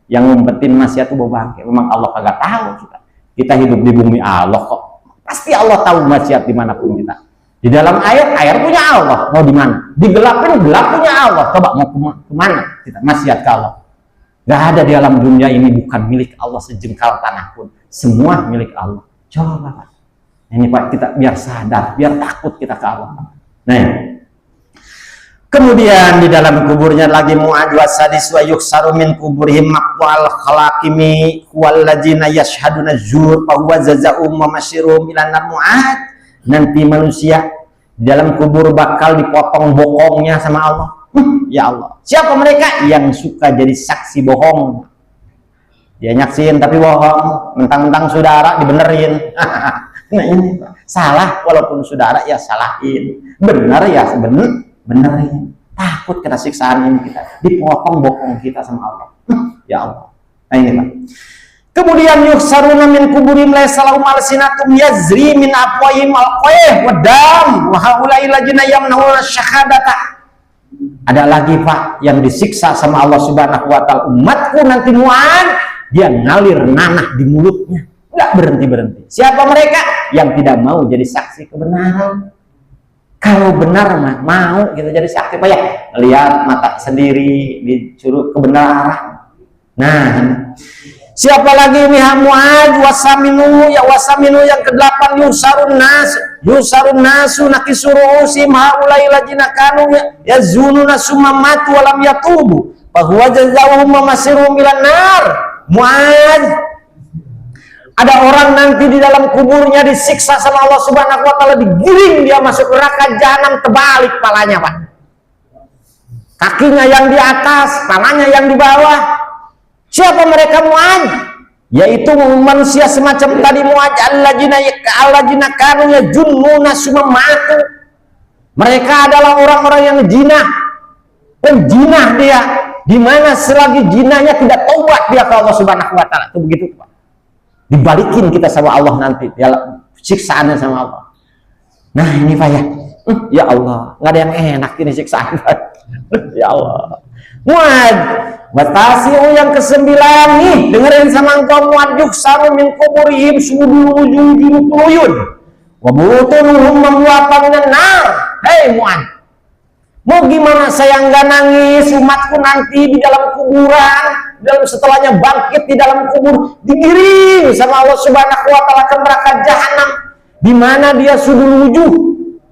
Yang ngumpetin maksiat itu bangke. Memang Allah kagak tahu kita. Kita hidup di bumi Allah kok. Pasti Allah tahu maksiat dimanapun kita. Di dalam air punya Allah. Mau di mana? Digelapin, gelap punya Allah. Coba mau kemana kita maksiat ke Allah? Gak ada di alam dunia ini bukan milik Allah sejengkal tanah pun. Semua milik Allah. Coba Pak. Ini Pak kita biar sadar, biar takut kita ke Allah. Nah, kemudian di dalam kuburnya lagi Mu'ad wasadis wa yuksaru min kuburihim maqwal khalaqimi walladzina yashhaduna zur fa huwa jazaa'um wa masyirum ila Mu'ad. Nanti manusia di dalam kubur bakal dipotong bokongnya sama Allah. Ya Allah. Siapa mereka yang suka jadi saksi bohong? Dia nyaksin tapi bohong, mentang-mentang saudara dibenerin. Nah ini salah walaupun saudara ya salahin, benar ya benerin. Takut kena siksaan ini kita, dipotong bokong kita sama Allah. Ya Allah. Nah ini Pak. Kemudian yuksaruna min kuburim laysa lahum alsinatum yazri min afwahim alqaih wadam wa haula'i ladzina yamna'una syahadata. Ada lagi Pak yang disiksa sama Allah Subhanahu wa taala, umatku nanti Mu'ad, dia ngalir nanah di mulutnya, enggak berhenti-berhenti. Siapa mereka? Yang tidak mau jadi saksi kebenaran. Kalau benar mah mau kita jadi saksi Pak ya, lihat mata sendiri disuruh kebenaran. Nah, siapa lagi ini Mu'ad wasaminu yang ke-8 yusarun nasu nakisuru usim haulai ladzina kanu yazununa summa matu wa lam yatubu fa huwa jazaohum mamasirum milan nar. Mu'ad, ada orang nanti di dalam kuburnya disiksa sama Allah Subhanahu wa taala, digiring dia masuk neraka jahanam, terbalik palanya Pak. Kakinya yang di atas, palanya yang di bawah. Siapa mereka Mu'ad? Yaitu manusia semacam tadi Mu'ad alladzina kanu yajunnuna summa matu. Mereka adalah orang-orang yang jinah. Penjinah dia. Di mana selagi jinahnya tidak taubat dia ke Allah Subhanahu wa taala. Itu begitu Pak. Dibalikin kita sama Allah nanti, dalam siksaannya sama Allah. Nah ini Pak ya, ya Allah, nggak ada yang enak ini siksaan Pak. Ya Allah. Mu'ad batasiu yang ke-9 nih, dengerin sama engkau Mu'ad, yuksaru min kuburihim sudul wujuhihim quluyun wa butunuhum mamluatan minan nar. Hei Mu'ad, mau gimana saya nggak nangis umatku nanti di dalam kuburan, dalam setelahnya bangkit di dalam kubur, digiring sama Allah Subhanahu wa taala ke neraka jahanam, di mana dia sudul wujuh,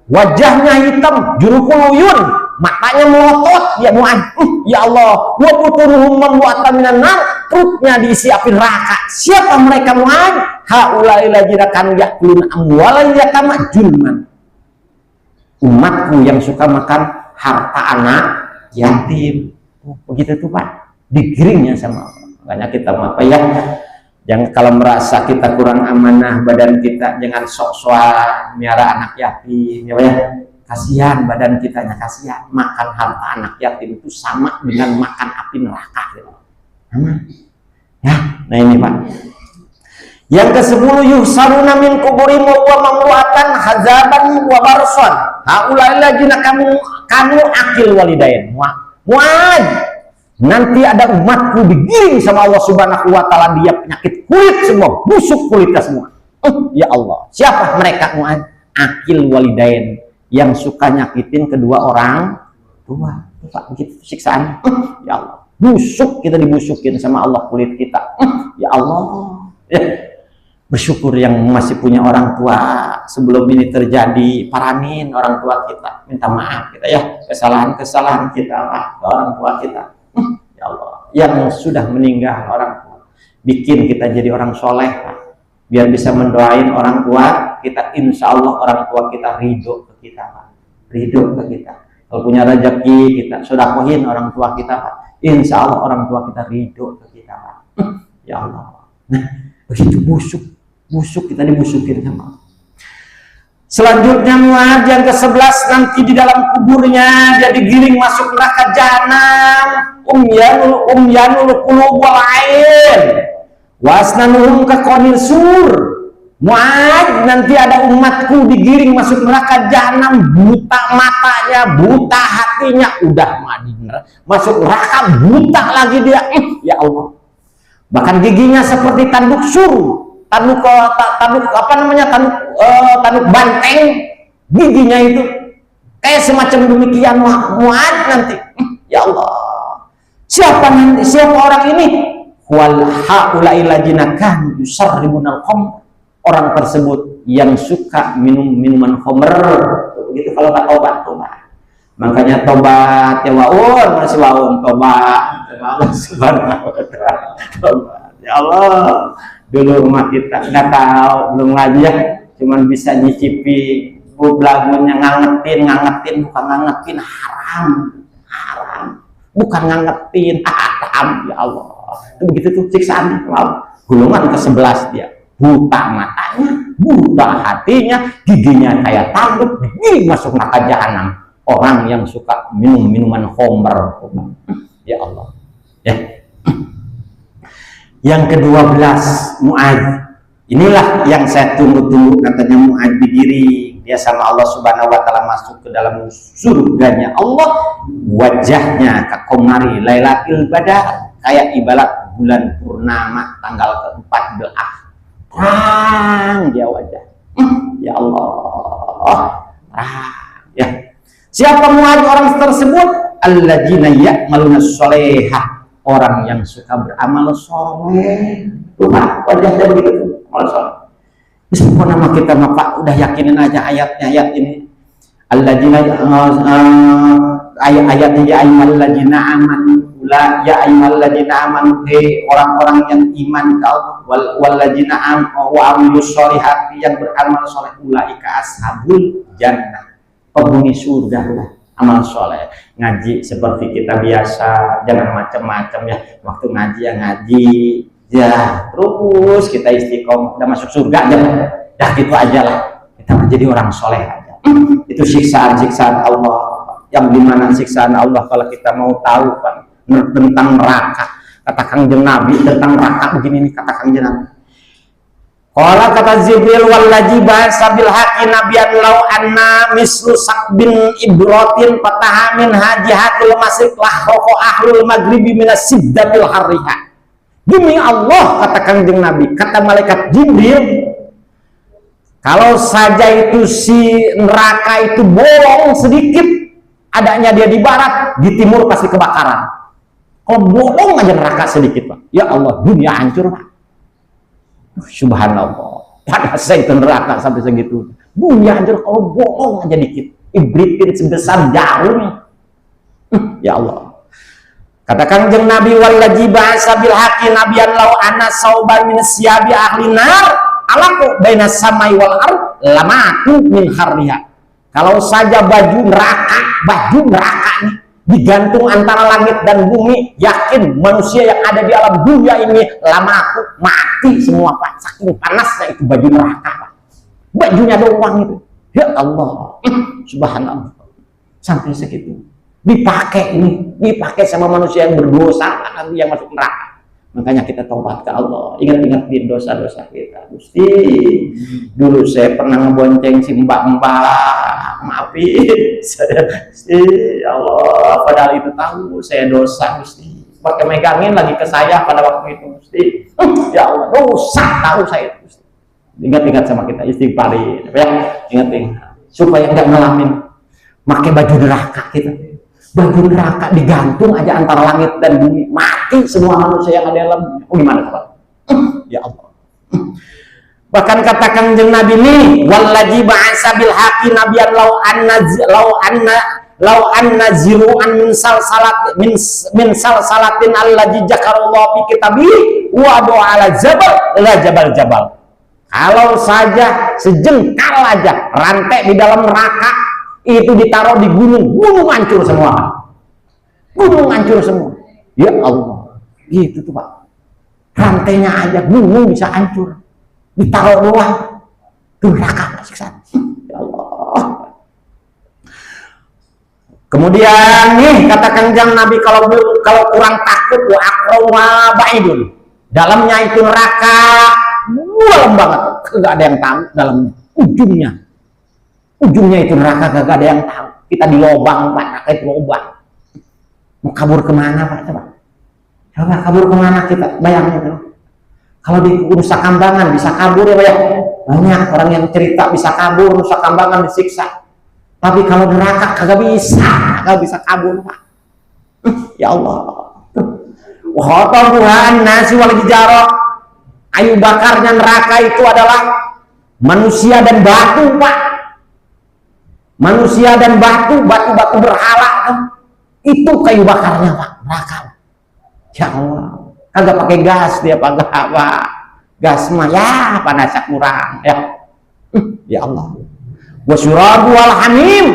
wajahnya hitam, jurukul uyun, matanya melotot. Ya Mu'ad, ya Allah, wa butunuhum mamluatan minan nar, perutnya diisi api neraka. Siapa mereka Mu'ad? Haulai ladzina kanu yakulun amwalal yatama julman. Umatku yang suka makan harta anak yatim. Begitu tuh Pak, digiringnya sama Allah. Makanya kita apa ya, jangan kalau merasa kita kurang amanah badan kita, jangan sok-sokan miara anak yatim ya. Kasihan badan kitanya, kasihan. Makan harta anak yatim itu sama dengan makan api neraka gitu. Aman ya. Nah ini Pak, Yang ke-10 yuhsaruna min kuburihim wa mamluatan hazaban wa barson. Haulai lajina kamu akil walidain. Muad. Nanti ada umatku digiring sama Allah Subhanahu wa taala, dia penyakit kulit semua, busuk kulitnya semua. Ya Allah. Siapa mereka? Muad? Akil walidain, yang suka nyakitin kedua orang tua. Pak, begitu siksaan. Ya Allah. Busuk, kita dibusukin sama Allah kulit kita. Ya Allah. Ya. Bersyukur yang masih punya orang tua sebelum ini terjadi, paranin orang tua kita, minta maaf kita ya, kesalahan-kesalahan kita ke orang tua kita. Ya Allah, yang sudah meninggal orang tua, bikin kita jadi orang soleh, biar bisa mendoain orang tua kita. Insya Allah orang tua kita ridho ke kita, Pak. Ridho ke kita. Kalau punya rezeki kita sodakohin orang tua kita, Pak. Insya Allah orang tua kita ridho ke kita, Pak. Ya Allah. Nah, begitu busuk kita dibusukin sama Allah. Selanjutnya Muad yang ke-11, nanti di dalam kuburnya dia digiring masuk neraka jahanam. Umyanul qulub wal ain wasnanuhum kaqanil sur. Muad, nanti ada umatku digiring masuk neraka jahanam, buta matanya, buta hatinya, udah masuk neraka buta lagi dia. Ya Allah. Bahkan giginya seperti tanduk sur. Tanduk banteng, giginya itu kayak semacam demikian. Muad nanti. Ya Allah, siapa orang ini? Wal haula'i ladzina kanu yusarribunal khamr. Orang tersebut yang suka minum minuman khamr. Begitu kalau tak tobat. Makanya tobat ya waun, masih waun tobat. Allah Subhanahu wa taala. Tobat. Ya Allah. Dulu rumah kita nggak tahu, belum ngaji ya, cuman bisa nyicipi lagunya, ngangetin, bukan ngangetin, haram, bukan ngangetin, haram. Ya Allah, itu begitu tuh siksaan. Golongan ke-11 dia, buta matanya, buta hatinya, giginya kayak tanduk, digiring masuk neraka jahanam. Orang yang suka minum minuman khamr. Ya Allah, ya. Yang ke-12 Muad, inilah yang saya tunggu-tunggu, katanya Muad digiring dia sama Allah Subhanahu wa taala masuk ke dalam surganya Allah. Wajahnya kakomari lailatul badar, kayak ibarat bulan purnama tanggal ke-14, terang dia wajah. Ya Allah, terang ya. Siapa Muad? Orang tersebut alladzina ya'maluna sholihah, orang yang suka beramal soleh. Tuhan wajahnya begitu, amal soleh. Meskipun nama kita Pak udah yakinin aja ayat ini. Alladzina ayatnya ya ayyuhalladzina amanu ya ayyuhalladzina amanu, orang-orang yang iman ke Allah, walladzina amanu wa amilus sholihati, yang beramal soleh, ulaika ashabul jannah, penghuni surga lah. Amal soleh, ngaji seperti kita biasa, jangan macam-macam ya. Waktu ngaji ya ngaji, ya terus kita istiqomah, udah masuk surga aja, dah gitu aja lah. Kita menjadi orang soleh aja. Itu siksaan Allah, yang dimana siksaan Allah kalau kita mau tahu kan tentang neraka. Kata Kangjeng Nabi tentang neraka begini nih, kata Kangjeng Nabi. Qala kata Jibril wallazi ba'asa bil haqqi nabiyyan law anna mislu sakbin ibratin fataha min hajihatil masrik lahraqa ahlul maghribi minas siddatil harriha. Demi Allah, kata Kanjeng Nabi, kata malaikat Jibril, kalau saja itu si neraka itu bolong sedikit, adanya dia di barat, di timur pasti kebakaran. Kalau bolong aja neraka sedikit, Pak, ya Allah, dunia hancur, Pak. Subhanallah, pada saya itu neraka sampai segitu, dunia hancur kalau bohong aja dikit, ibritin sebesar jarum. Ya Allah, kata Kanjeng Nabi wallazi ba'asa bil haqqi nabiyyan law anna sauban min siyabi ahli nar alaqu baina samai wal ard lamatu min harriha. Kalau saja baju neraka ini digantung antara langit dan bumi, yakin manusia yang ada di alam dunia ini lama mati semua, Pak. Saking panasnya itu baju neraka, Pak. Bajunya doang itu. Ya Allah, subhanallah, sampai segitu. Dipakai sama manusia yang berdosa, nanti yang masuk neraka. Makanya kita tobat ke Allah, ingat-ingat di dosa-dosa kita. Gusti, dulu saya pernah ngebonceng si mbak-mbak, maafin saya, Gusti, ya Allah, padahal itu tahu saya dosa, Gusti. Pakai megangin lagi ke saya pada waktu itu, Gusti. Ya Allah, dosa tahu saya, Gusti. Ingat-ingat sama kita, istighfarin, ya, ingat-ingat supaya nggak ngalamin pakai baju neraka kita. Baju neraka digantung aja antara langit dan bumi, mati semua manusia yang ada dalam. Oh, gimana Pak? Ya Allah. Bahkan kata Kanjeng Nabi nih, wallazi ba'asa bil haqi nabiyyan law anna ziru'an min salsalatin allazi jakarallahu fi kitabi wa do'a ala jabal la jabal. Kalau saja sejengkal aja rantai di dalam neraka itu ditaruh di gunung hancur semua. Gunung hancur semua. Ya Allah, gitu tuh Pak. Rantainya aja gunung bisa hancur. Ditaruh doang. Tuh neraka siksaan. Ya Allah. Kemudian nih kata Kanjeng Nabi, kalau kurang takut wa aqrawa ba'idun. Dalamnya itu neraka dalam banget. Enggak ada yang tahu dalamnya. Ujungnya itu neraka gak ada yang tahu. Kita di lubang Pak, neraka itu lubang. Mau kabur kemana Pak? Coba kabur kemana kita? Bayangin tuh. Kalau di Nusa Kambangan bisa kabur ya Pak. Banyak orang yang cerita bisa kabur, Nusa Kambangan disiksa. Tapi kalau neraka kagak bisa kabur Pak. Ya Allah. Wa tabuhan nasi wal hijarah. Kayu bakarnya neraka itu adalah manusia dan batu Pak. Manusia dan batu berhala kan? Itu kayu bakarnya Pak, neraka. Ya Allah, kagak pakai gas dia Pak, gas mah ya panasnya kurang ya. Ya Allah. Wasyurabu wal hamim,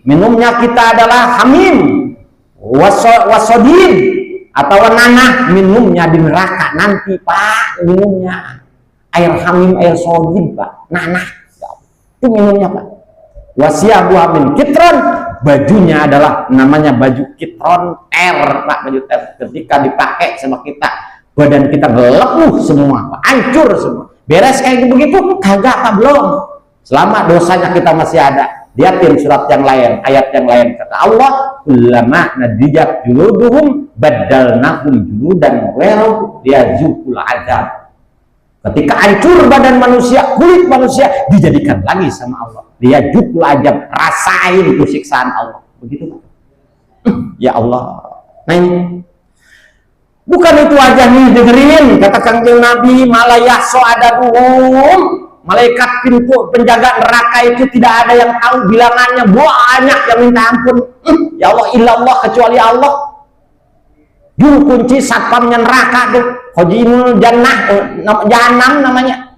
minumnya kita adalah hamim. Wasodin atau nanah, minumnya di neraka nanti Pak, minumnya air hamim, air sodin Pak, nanah. Itu minumnya Pak. Wasiyabuha min kitron, bajunya adalah namanya baju kitron Pak, baju ketika dipakai sama kita badan kita lepuh semua Pak, hancur semua. Beres kayak begitu kagak Pak, belum. Selama dosanya kita masih ada. Lihatin surat yang lain, ayat yang lain, kata Allah, ulama nadijat juluduhum badalnahum juludan ghairuhu liyazuqul azab. Ketika hancur badan manusia, kulit manusia dijadikan lagi sama Allah. Dia juga ajab, rasain itu siksaan Allah. Begitu. Ya Allah. Nah ini. Bukan itu aja nih, dengerin. Kata Kanjeng Nabi, malayahso adaduhum. Malaikat pintu penjaga neraka itu tidak ada yang tahu bilangannya, banyak yang minta ampun. Ya Allah, illallah, kecuali Allah. Juru kunci satpamnya neraka tuh, khojinul jannah namanya.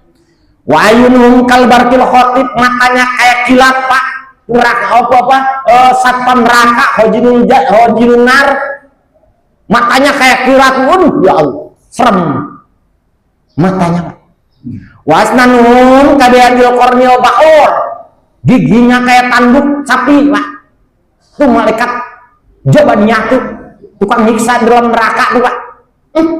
Wa ayunhum kalbarkil khotib, matanya kayak kilat Pak. Neraka satpam neraka, khojinul nar, matanya kayak kilat. Waduh ya Allah, serem matanya Pak. Wasnanun kadayadil kornil baur, giginya kayak tanduk sapi Pak. Tuh malaikat jawabannya tuh tukang nyiksa dalam neraka tuh Pak.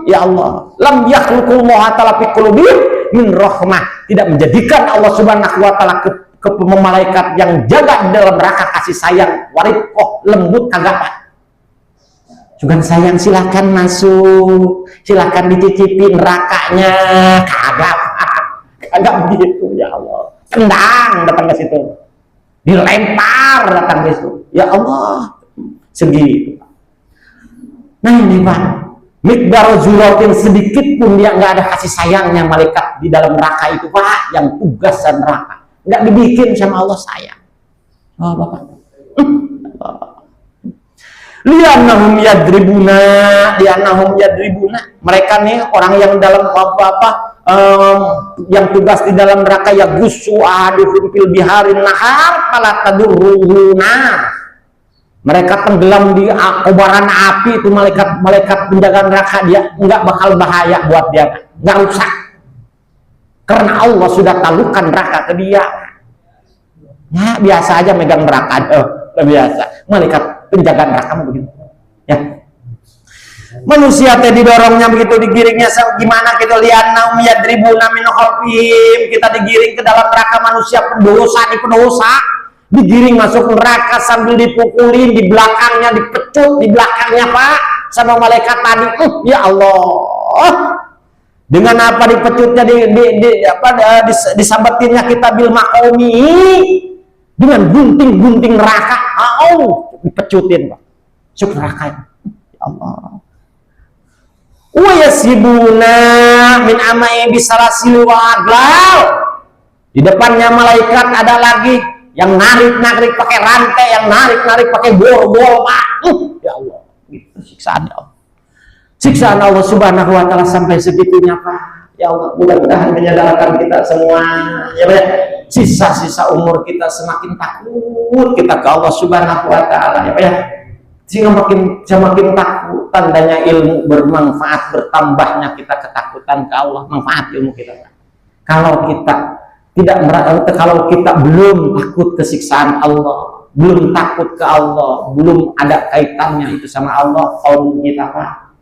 Ya Allah, lam yakhluqullaha ta'ala fi qulubihim min rahmah, tidak menjadikan Allah Subhanahu wa taala ke malaikat yang jaga di dalam neraka kasih sayang, warifqah, lembut kagak Pak. Juga sayang silakan masuk, silakan dicicipi nerakanya, kagak Pak. Kagak begitu ya Allah. Tendang datang ke situ. Dilempar datang ke situ. Ya Allah, segitu. Nah ini Pak, mikdar zuratin, sedikit pun dia nggak ada kasih sayangnya malaikat di dalam neraka itu Pak, yang tugas dan neraka nggak dibikin sama Allah sayang. Oh Bapak, liannahum yadribuna, mereka nih orang yang dalam yang tugas di dalam neraka, ya gusu ahaduhum fil biharin nahar fala tadurruhuna. Mereka tenggelam di kobaran api itu, malaikat penjaga neraka, dia nggak bakal bahaya buat dia, nggak rusak, karena Allah sudah talukan neraka ke dia. Ya biasa aja megang neraka, biasa. Malaikat penjaga neraka begitu. Ya. Manusia teh didorongnya begitu, digiringnya gimana kita lihat naum yadribuna min khalfihim, kita digiring ke dalam neraka. Manusia pendosa, digiring masuk neraka sambil dipukulin di belakangnya, dipecut di belakangnya Pak sama malaikat tadi. Ya Allah, dengan apa dipecutnya, disambetinnya kita bil makomi dengan gunting neraka. Dipecutin Pak, masuk neraka. Ya Allah. Wa yasibuna min amai bisarasil wa aglal. Di depannya malaikat ada lagi yang narik pakai rantai, yang narik pakai borgol Pak. Ya Allah, itu siksaan Allah. Siksaan Allah Subhanahu wa taala sampai segitunya Pak. Ya Allah, mudah-mudahan menyadarkan kita semua ya Pak. Sisa-sisa umur kita semakin takut kita ke Allah Subhanahu wa taala ya Pak ya. Semakin takut, tandanya ilmu bermanfaat, bertambahnya kita ketakutan ke Allah, manfaat ilmu kita. Kalau kita belum takut kesiksaan Allah, belum takut ke Allah, belum ada kaitannya itu sama Allah, kalau kita Pak.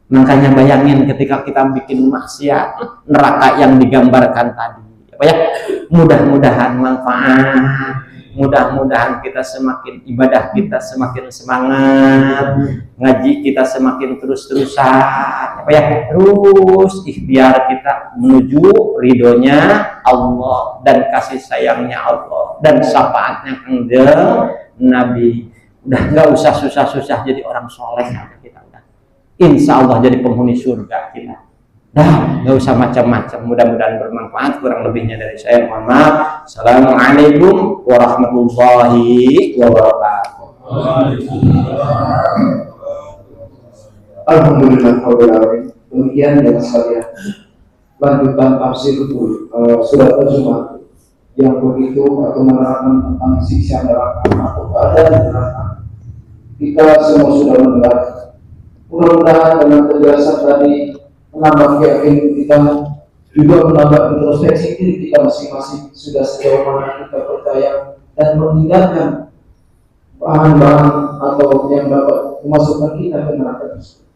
Makanya bayangin ketika kita bikin maksiat, neraka yang digambarkan tadi, apa ya? Mudah-mudahan manfaat. Mudah-mudahan kita semakin ibadah kita semakin semangat, ngaji kita semakin terus-terusan, apa ya, terus ikhtiar kita menuju ridhonya Allah dan kasih sayangnya Allah dan syafaatnya Kanjeng Nabi. Udah nggak usah susah-susah jadi orang soleh kita, udah insya Allah jadi penghuni surga kita. Nah, nggak usah macam-macam. Mudah-mudahan bermanfaat. Kurang lebihnya dari saya mohon maaf. Assalamualaikum warahmatullahi wabarakatuh. Alhamdulillah. Demikian ya sekalian. Lanjutan tafsir surat Az-Zumar yang begitu atau menerangkan tentang siksa neraka atau keadaan neraka. Kita semua sudah mendengar. Mudah-mudahan dengan penjelasan tadi menambah keyakinan kita, juga menambah introspeksi diri kita masing-masing, sudah sejauh mana kita percaya dan meninggalkan bahan-bahan atau yang dapat memasukkan kita ke neraka.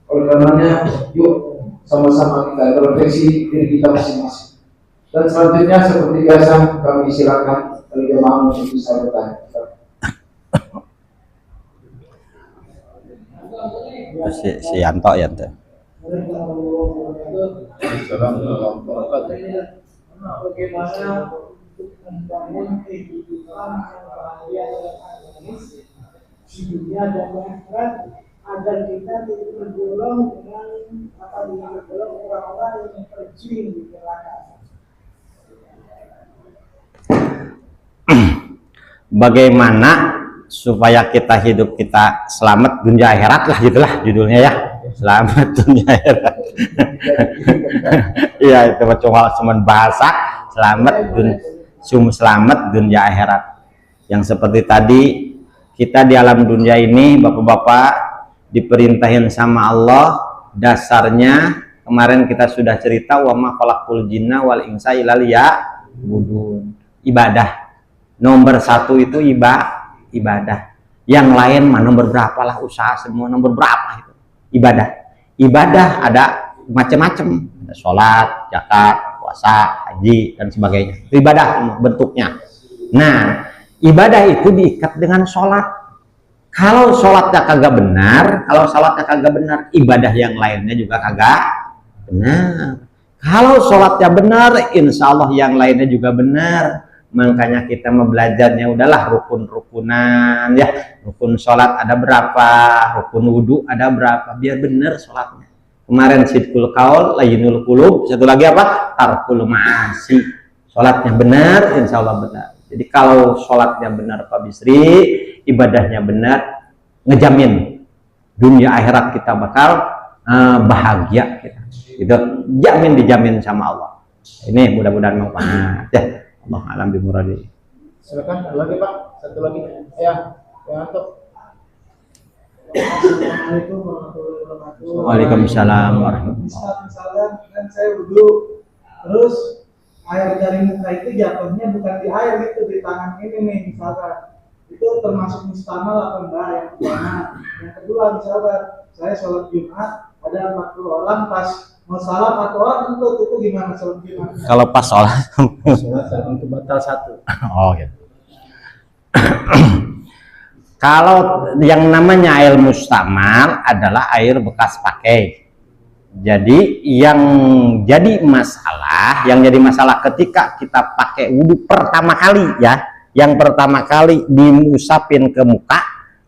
Oleh karenanya, yuk sama-sama kita introspeksi diri kita masing-masing. Dan selanjutnya seperti biasa kami silakan dari jemaah untuk bisa bertanya. Si Yanto. Bagaimana untuk membangun kehidupan bahagia dan harmonis di dunia dan akhirat agar kita tidak tergolong dengan orang-orang yang terjun di neraka. Bagaimana supaya kita hidup kita selamat dunia akhirat lah, gitulah judulnya ya. Selamat dunia akhirat. Iya, itu cuma bahasa selamat dunia akhirat. Yang seperti tadi kita di alam dunia ini bapak-bapak diperintahin sama Allah, dasarnya kemarin kita sudah cerita wa ma khalaqul jinna wal insa illa liya'budun. Ibadah. Nomor 1 itu ibadah. Yang lain mah nomor berapa lah, usaha semua nomor berapa itu. Ibadah ada macam-macam, ada sholat, zakat, puasa, haji dan sebagainya. Ibadah bentuknya. Nah, ibadah itu diikat dengan sholat. Kalau sholatnya kagak benar, ibadah yang lainnya juga kagak benar. Kalau sholatnya benar, insya Allah yang lainnya juga benar. Makanya kita belajarnya udahlah rukun-rukunan ya. Rukun sholat ada berapa, rukun wudhu ada berapa, biar benar sholatnya. Kemarin sidqul qaul, layyinul qulub, satu lagi apa? Tarkul ma'asi. Sholatnya benar, insya Allah benar. Jadi kalau sholatnya benar Pak Bisri, ibadahnya benar, ngejamin dunia akhirat kita bakal bahagia kita. Itu dijamin sama Allah. Ini mudah-mudahan manfaat ya. Allah alam bimuradi. Silakan lagi Pak, satu lagi ya, untuk. Assalamualaikum warahmatullahi wabarakatuh. Waalaikumsalam warahmatullahi wabarakatuh. Misalkan kan saya wudhu, terus air dari muka itu jatuhnya bukan di air gitu, di tangan ini nih misalkan. itu termasuk mustamal apa enggak? Yang pertama. Yang kedua, misalkan saya sholat Jumat ada 40 orang, pas mau salam 4 orang kentut, itu gimana sholat Jumat? Kalau pas sholat. Itu batal satu. Oh gitu. Kalau yang namanya air mustamal adalah air bekas pakai. Jadi yang jadi masalah ketika kita pakai wudhu pertama kali ya, yang pertama kali diusapin ke muka,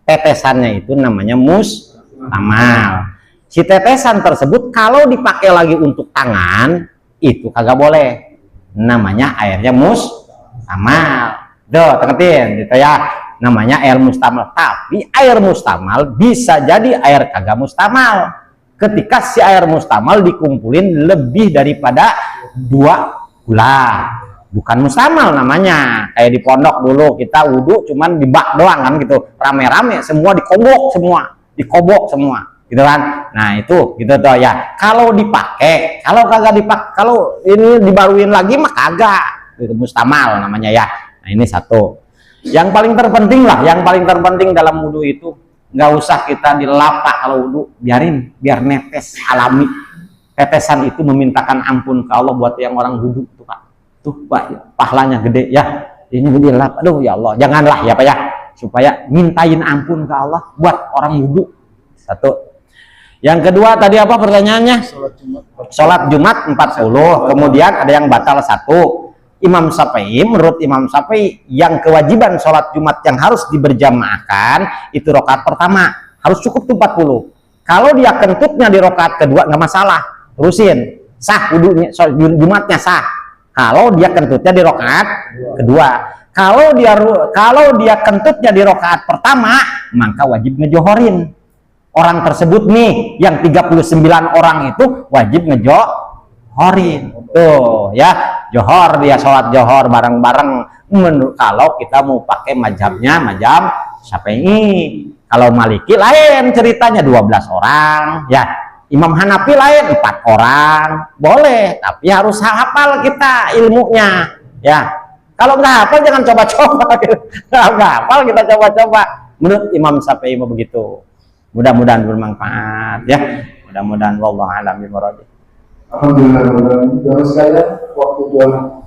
tetesannya itu namanya mustamal. Si tetesan tersebut kalau dipakai lagi untuk tangan itu kagak boleh, namanya airnya mustamal. Duh, tengetin gitu ya, namanya air mustamal. Tapi air mustamal bisa jadi air kagak mustamal ketika si air mustamal dikumpulin lebih daripada 2 bulan, bukan mustamal namanya. Kayak di pondok dulu kita wudhu cuman di bak doang kan gitu, rame-rame semua dikobok semua gitu kan. Nah itu gitu tuh ya. Kalau dipakai, kalau kagak dipakai, kalau ini dibaruin lagi mah kagak, itu mustamal namanya ya. Nah ini satu. Yang paling terpenting lah, yang paling terpenting dalam wudhu itu nggak usah kita dilapak kalau wudhu, biar netes alami. Tetesan itu memintakan ampun ke Allah buat yang orang wudhu tuh Pak. Tuh Pak, pahalanya gede ya. Ini dilap, aduh ya Allah, janganlah ya Pak ya, supaya mintain ampun ke Allah buat orang wudhu. Satu. Yang kedua tadi apa pertanyaannya? Sholat Jumat 40, kemudian ada yang batal 1. Imam Syafi'i, menurut Imam Syafi'i yang kewajiban sholat Jumat yang harus diberjamaahkan itu rakaat pertama harus cukup tuh 40. Kalau dia kentutnya di rakaat kedua nggak masalah, terusin, sah wudunya, Jumatnya sah. Kalau dia kentutnya di rakaat kedua, kalau dia kentutnya di rakaat pertama, maka wajib ngejohorin orang tersebut nih, yang 39 orang itu wajib ngejohorin tuh ya. Johor, dia sholat johor bareng-bareng. Menurut kalau kita mau pakai mazhabnya mazhab Syafi'i. Kalau Maliki lain ceritanya 12 orang ya. Imam Hanafi lain 4 orang. Boleh, tapi harus hafal kita ilmunya ya. Kalau nggak hafal jangan coba-coba. Kalau nggak hafal kita coba-coba. Menurut Imam Syafi'i begitu. Mudah-mudahan bermanfaat ya. Mudah-mudahan wallahu a'lam bishawab. Alhamdulillah, jamaah sekalian, waktu doa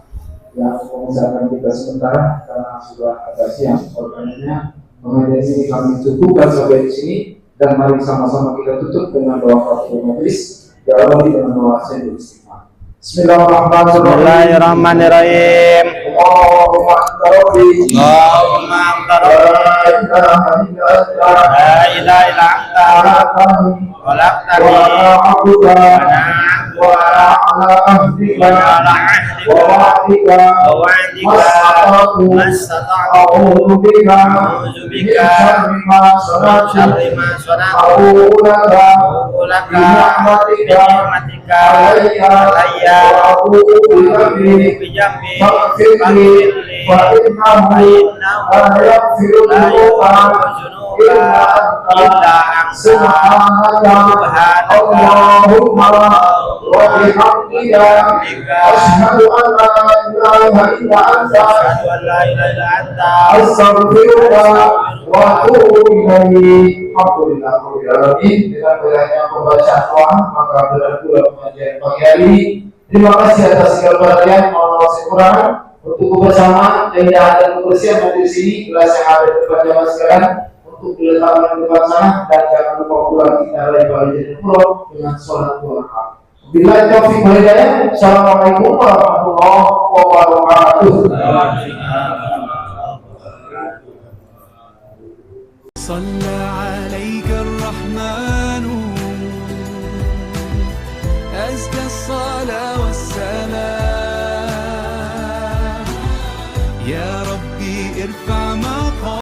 yang mengusahakan kita sementara karena sudah agak siang organnya. Mengenai ini kami cukupkan sampai di sini dan mari sama-sama kita tutup dengan doa kafaratul majlis, diawali dengan doa sayyidul istighfar. Bismillahirrahmanirrahim. Allahumma anta rabbi, Allahumma anta rabbi, la ilaha illa anta, khalaqtani wa ana وعلى أهلك ووعدك ما استطعت أعوذ بك من شر ما صنعت أبوء لك بنعمتك علي وأبوء بذنبي فاغفر لي فإنه لا يغفر الذنوب إلا أنت سبحانك اللهم وبحمدك أشهد أن لا إله إلا أنت أستغفرك وأتوب إليك. Alhamdulillah dengan banyaknya pembacaan doa maka berlaku pengajian pagi hari ini. Terima kasih atas segala perhatian, mohon maaf kekurangan. Untuk kebersamaan dan kebersihan majelis ini, gelas yang ada di depan jamaah sekalian untuk diletakkan di depan sana dan jangan lupa pula kita lempar di pulau dengan sholat dua rakaat. Bila taufiq wal hidayah. Assalamualaikum warahmatullahi wabarakatuh. صلى عليك الرحمن أزكى الصلوات